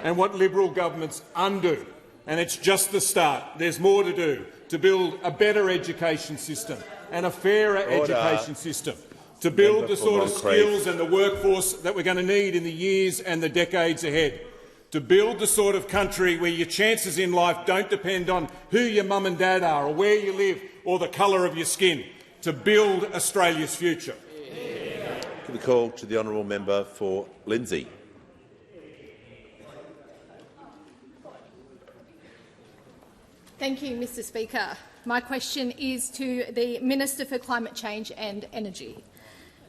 and what Liberal governments undo. And it's just the start. There's more to do to build a better education system and a fairer education system, to build the sort of skills and the workforce that we're going to need in the years and the decades ahead, to build the sort of country where your chances in life don't depend on who your mum and dad are or where you live or the colour of your skin, to build Australia's future. Give the call to the honourable member for Lindsay. Thank you, Mr Speaker. My question is to the Minister for Climate Change and Energy.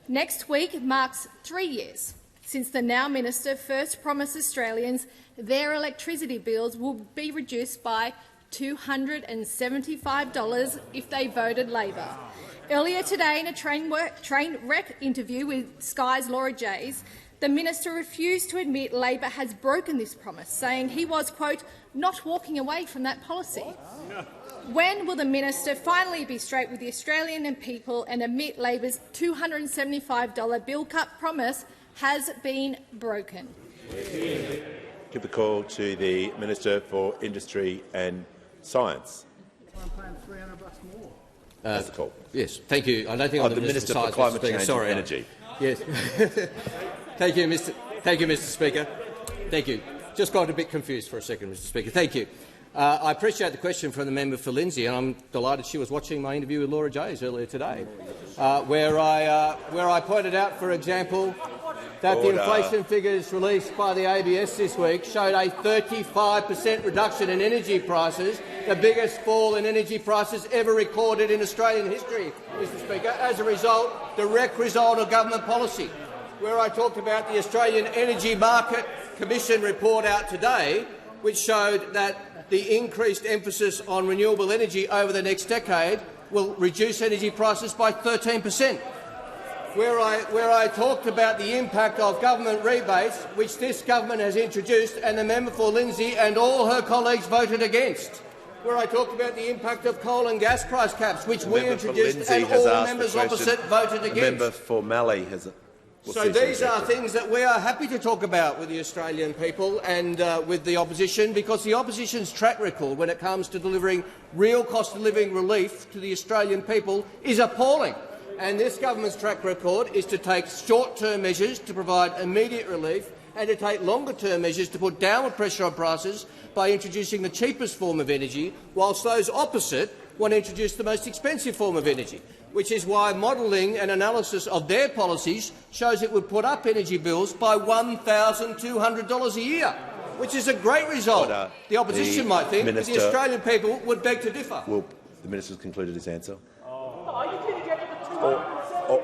Next week marks 3 years since the now Minister first promised Australians their electricity bills will be reduced by $275 if they voted Labor. Earlier today, in a train wreck interview with Sky's Laura Jays, the minister refused to admit Labor has broken this promise, saying he was, quote, not walking away from that policy. When will the minister finally be straight with the Australian people and admit Labor's $275 bill cut promise has been broken? Give the call to the Minister for Industry and Science. That's the call. Yes, thank you. I don't think I'm the Minister for Climate Change and Energy. Yes. Thank you, Mr Speaker. Thank you. Just got a bit confused for a second, Mr Speaker. Thank you. I appreciate the question from the member for Lindsay, and I'm delighted she was watching my interview with Laura Jays earlier today, where I pointed out, for example, that the inflation figures released by the ABS this week showed a 35% reduction in energy prices, the biggest fall in energy prices ever recorded in Australian history, Mr Speaker, as a result, direct result of government policy. Where I talked about the Australian Energy Market Commission report out today, which showed that the increased emphasis on renewable energy over the next decade will reduce energy prices by 13%. Where I talked about the impact of government rebates, which this government has introduced and the member for Lindsay and all her colleagues voted against. Where I talked about the impact of coal and gas price caps, which we introduced and all members opposite voted against. The member for Mallee has So these are things that we are happy to talk about with the Australian people and with the opposition, because the opposition's track record when it comes to delivering real cost of living relief to the Australian people is appalling. And this government's track record is to take short-term measures to provide immediate relief and to take longer-term measures to put downward pressure on prices by introducing the cheapest form of energy, whilst those opposite want to introduce the most expensive form of energy, which is why modelling and analysis of their policies shows it would put up energy bills by $1,200 a year, which is a great result. The opposition might think, but the Australian people would beg to differ. Well, the minister has concluded his answer.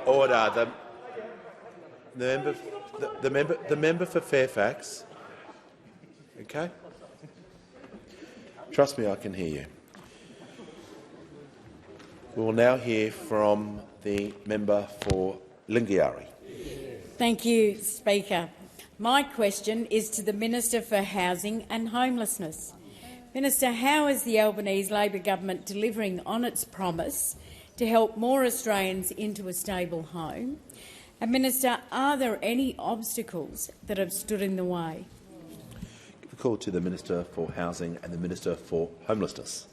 Order. The member for Fairfax. Okay. Trust me, I can hear you. We will now hear from the member for Lingiari. Thank you, Speaker. My question is to the Minister for Housing and Homelessness. Minister, how is the Albanese Labor government delivering on its promise to help more Australians into a stable home? And Minister, are there any obstacles that have stood in the way? Give a call to the Minister for Housing and the Minister for Homelessness.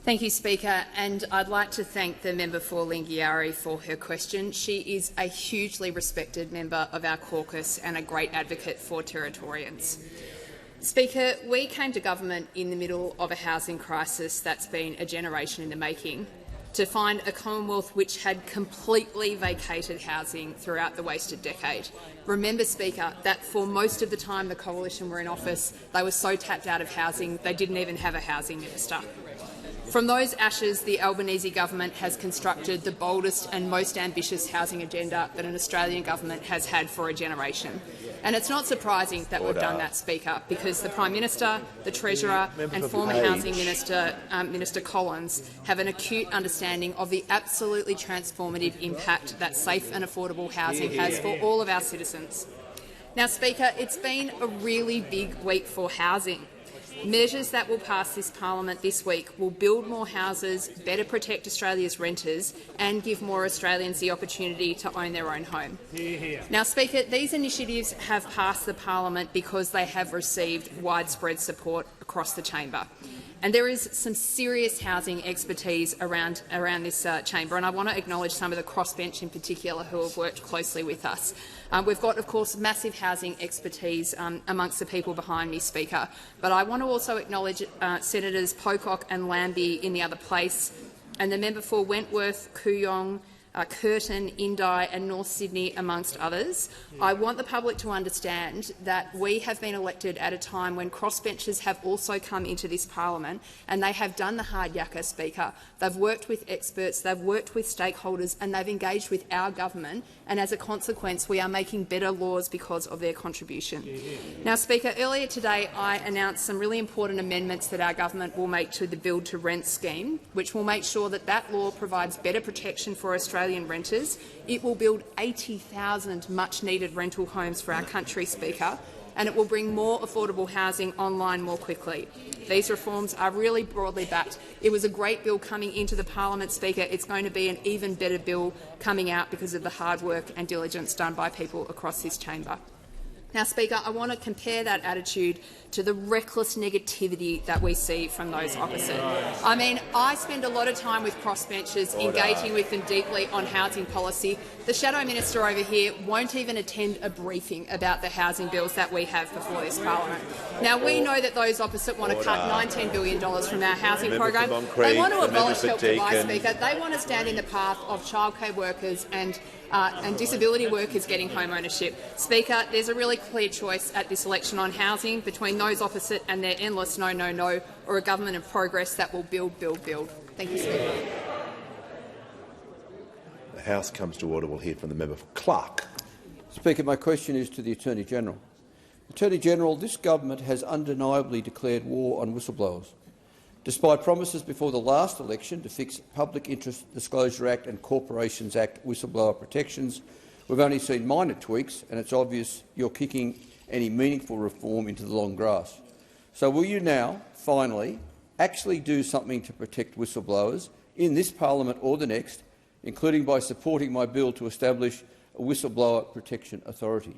Thank you, Speaker, and I'd like to thank the member for Lingiari for her question. She is a hugely respected member of our caucus and a great advocate for Territorians. Speaker, we came to government in the middle of a housing crisis that's been a generation in the making, to find a Commonwealth which had completely vacated housing throughout the wasted decade. Remember, Speaker, that for most of the time the Coalition were in office, they were so tapped out of housing they didn't even have a housing minister. From those ashes, the Albanese government has constructed the boldest and most ambitious housing agenda that an Australian government has had for a generation. And it's not surprising that we've done that, Speaker, because the Prime Minister, the Treasurer and former Housing Minister, Minister Collins, have an acute understanding of the absolutely transformative impact that safe and affordable housing has for all of our citizens. Now, Speaker, it's been a really big week for housing. Measures that will pass this parliament this week will build more houses, better protect Australia's renters and give more Australians the opportunity to own their own home. Now, Speaker, these initiatives have passed the parliament because they have received widespread support across the chamber. And there is some serious housing expertise around this chamber, and I want to acknowledge some of the crossbench in particular who have worked closely with us. We've got, of course, massive housing expertise amongst the people behind me, Speaker, but I want to also acknowledge Senators Pocock and Lambie in the other place, and the member for Wentworth, Kooyong, Curtin, Indi and North Sydney, amongst others. I want the public to understand that we have been elected at a time when crossbenchers have also come into this parliament and they have done the hard yakka, Speaker. They've worked with experts, they've worked with stakeholders and they've engaged with our government, and as a consequence we are making better laws because of their contribution. Now, Speaker, earlier today I announced some really important amendments that our government will make to the Build to Rent scheme, which will make sure that that law provides better protection for Australian renters. It will build 80,000 much-needed rental homes for our country, Speaker, and it will bring more affordable housing online more quickly. These reforms are really broadly backed. It was a great bill coming into the parliament, Speaker. It's going to be an even better bill coming out because of the hard work and diligence done by people across this chamber. Now, Speaker, I want to compare that attitude to the reckless negativity that we see from those opposite. I mean, I spend a lot of time with crossbenchers, engaging with them deeply on housing policy. The Shadow Minister over here won't even attend a briefing about the housing bills that we have before this parliament. Now, we know that those opposite want to cut $19 billion from our housing program. They want to abolish Help to Buy, Speaker. They want to stand in the path of childcare workers and disability workers getting home ownership. Speaker, there's a really clear choice at this election on housing between those opposite and their endless no, no, no, or a government of progress that will build, build, build. Thank you, Speaker. The House comes to order. We'll hear from the member for Clark. Speaker, my question is to the Attorney-General. Attorney-General, this government has undeniably declared war on whistleblowers. Despite promises before the last election to fix Public Interest Disclosure Act and Corporations Act whistleblower protections, we've only seen minor tweaks, and it's obvious you're kicking any meaningful reform into the long grass. So will you now, finally, actually do something to protect whistleblowers in this parliament or the next, including by supporting my bill to establish a whistleblower protection authority?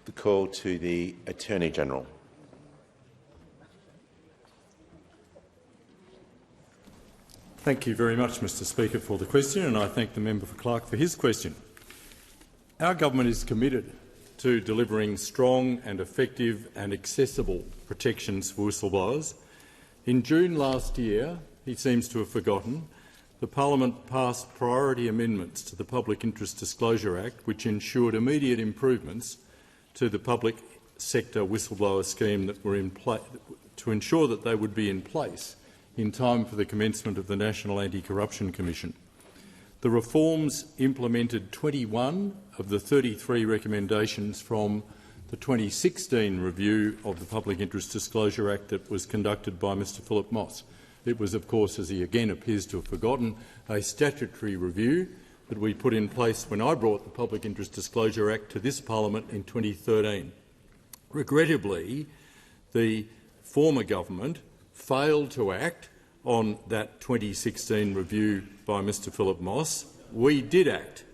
The call to the Attorney-General. Thank you very much, Mr Speaker, for the question, and I thank the member for Clark for his question. Our government is committed to delivering strong and effective and accessible protections for whistleblowers. In June last year, he seems to have forgotten, the parliament passed priority amendments to the Public Interest Disclosure Act, which ensured immediate improvements to the public sector whistleblower scheme that were in place to ensure that they would be in place in time for the commencement of the National Anti-Corruption Commission. The reforms implemented 21 of the 33 recommendations from the 2016 review of the Public Interest Disclosure Act that was conducted by Mr Philip Moss. It was, of course, as he again appears to have forgotten, a statutory review that we put in place when I brought the Public Interest Disclosure Act to this parliament in 2013. Regrettably, the former government failed to act on that 2016 review by Mr Philip Moss. We did act.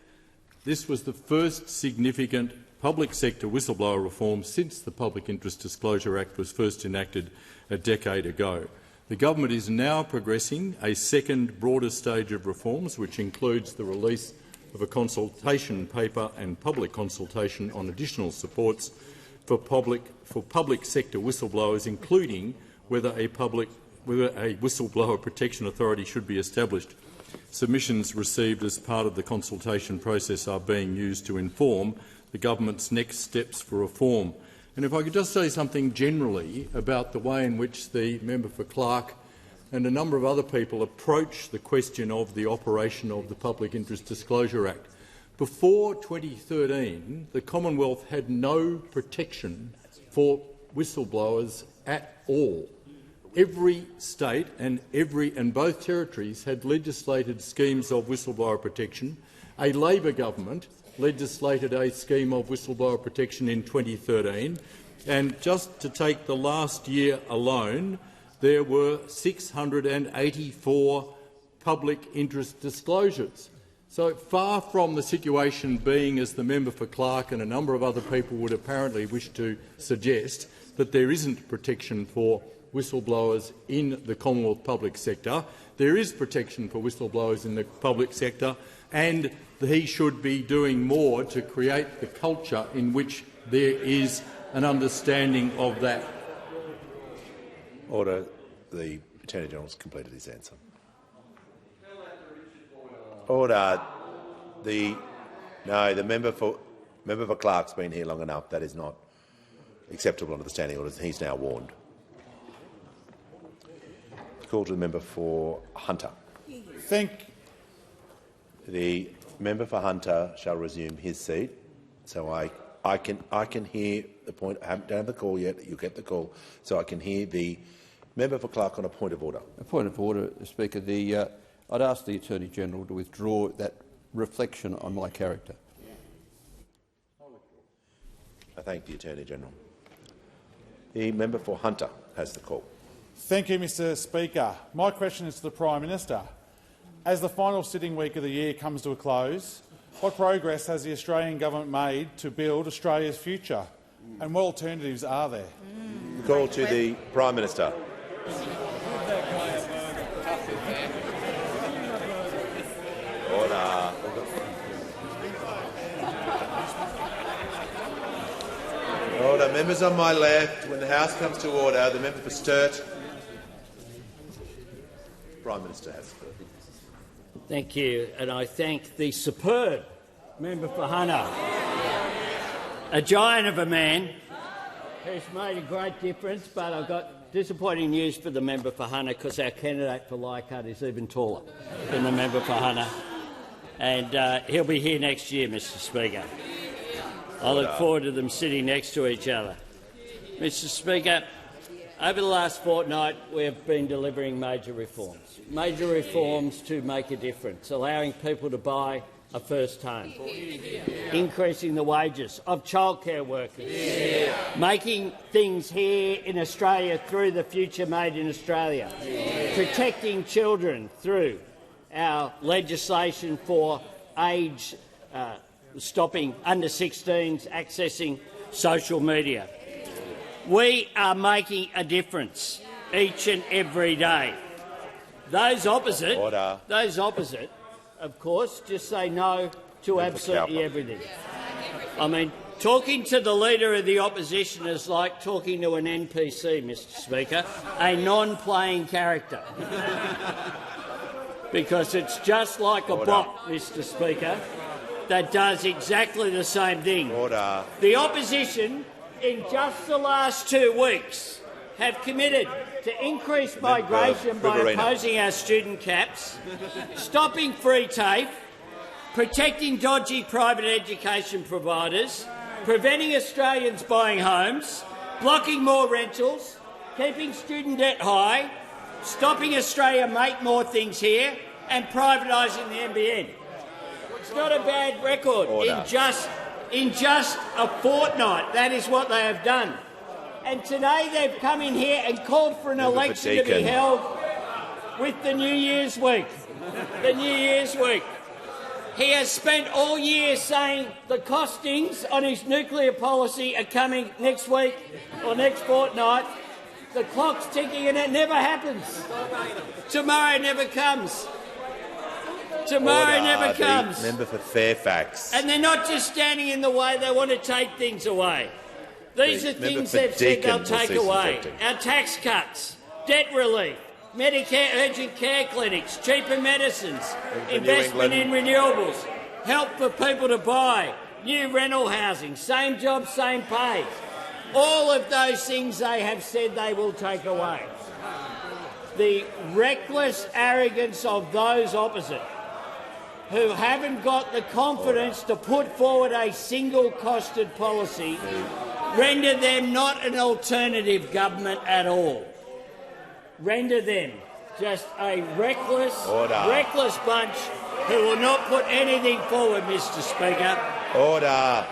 This was the first significant public sector whistleblower reform since the Public Interest Disclosure Act was first enacted a decade ago. The government is now progressing a second broader stage of reforms, which includes the release of a consultation paper and public consultation on additional supports for public sector whistleblowers, including whether a whistleblower protection authority should be established. Submissions received as part of the consultation process are being used to inform the government's next steps for reform. And if I could just say something generally about the way in which the member for Clark and a number of other people approach the question of the operation of the Public Interest Disclosure Act. Before 2013, the Commonwealth had no protection for whistleblowers at all. Every state and both territories had legislated schemes of whistleblower protection. A Labor government legislated a scheme of whistleblower protection in 2013, and just to take the last year alone, there were 684 public interest disclosures. So far from the situation being, as the member for Clark and a number of other people would apparently wish to suggest, that there isn't protection for whistleblowers in the Commonwealth public sector. There is protection for whistleblowers in the public sector, and he should be doing more to create the culture in which there is an understanding of that. Order. The Attorney-General has completed his answer. Order. The member for Clark's been here long enough. That is not acceptable under the standing orders. He's now warned. Call to the member for Hunter. The member for Hunter shall resume his seat. So I can hear the point. I don't have the call yet. You'll get the call. So I can hear the member for Clark on a point of order. A point of order, Speaker. I'd ask the Attorney-General to withdraw that reflection on my character. I thank the Attorney-General. The member for Hunter has the call. Thank you, Mr Speaker. My question is to the Prime Minister. As the final sitting week of the year comes to a close, what progress has the Australian government made to build Australia's future, and what alternatives are there? The call to the Prime Minister. Order. Order. Members on my left, when the House comes to order, the member for Sturt. Prime Minister has the floor. Thank you, and I thank the superb member for Hunter, a giant of a man who's made a great difference, but I've got disappointing news for the member for Hunter because our candidate for Leichhardt is even taller than the member for Hunter, and he'll be here next year, Mr Speaker. I look forward to them sitting next to each other. Mr Speaker, over the last fortnight we have been delivering major reforms to make a difference, allowing people to buy a first home, increasing the wages of childcare workers, making things here in Australia through the Future Made in Australia, protecting children through our legislation for age stopping under 16s accessing social media. We are making a difference each and every day. Those opposite, of course, just say no to absolutely everything. I mean, talking to the Leader of the Opposition is like talking to an NPC, Mr Speaker, a non-playing character. Because it's just like a bot, Mr Speaker, that does exactly the same thing. The Opposition, in just the last 2 weeks, have committed to increase migration by imposing our student caps, stopping free TAFE, protecting dodgy private education providers, preventing Australians buying homes, blocking more rentals, keeping student debt high, stopping Australia make more things here, and privatising the NBN. It's not a bad record. In just a fortnight, that is what they have done. And today they've come in here and called for an election to be held with the New Year's week. The New Year's week. He has spent all year saying the costings on his nuclear policy are coming next week or next fortnight. The clock's ticking and it never happens. Tomorrow never comes. Tomorrow never comes. The member for Fairfax. And they're not just standing in the way, they want to take things away. These are things they've said they'll take away. Our tax cuts, debt relief, Medicare urgent care clinics, cheaper medicines, investment in renewables, help for people to buy, new rental housing, same job, same pay. All of those things they have said they will take away. The reckless arrogance of those opposite who haven't got the confidence to put forward a single-costed policy render them not an alternative government at all. Render them just a reckless bunch who will not put anything forward, Mr Speaker. Order.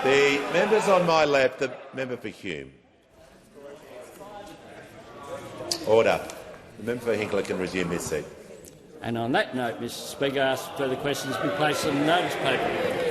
The members on my left, the member for Hume. Order. The member for Hinkler can resume his seat. And on that note, Mr Speaker, I ask further questions be placed on the notice paper.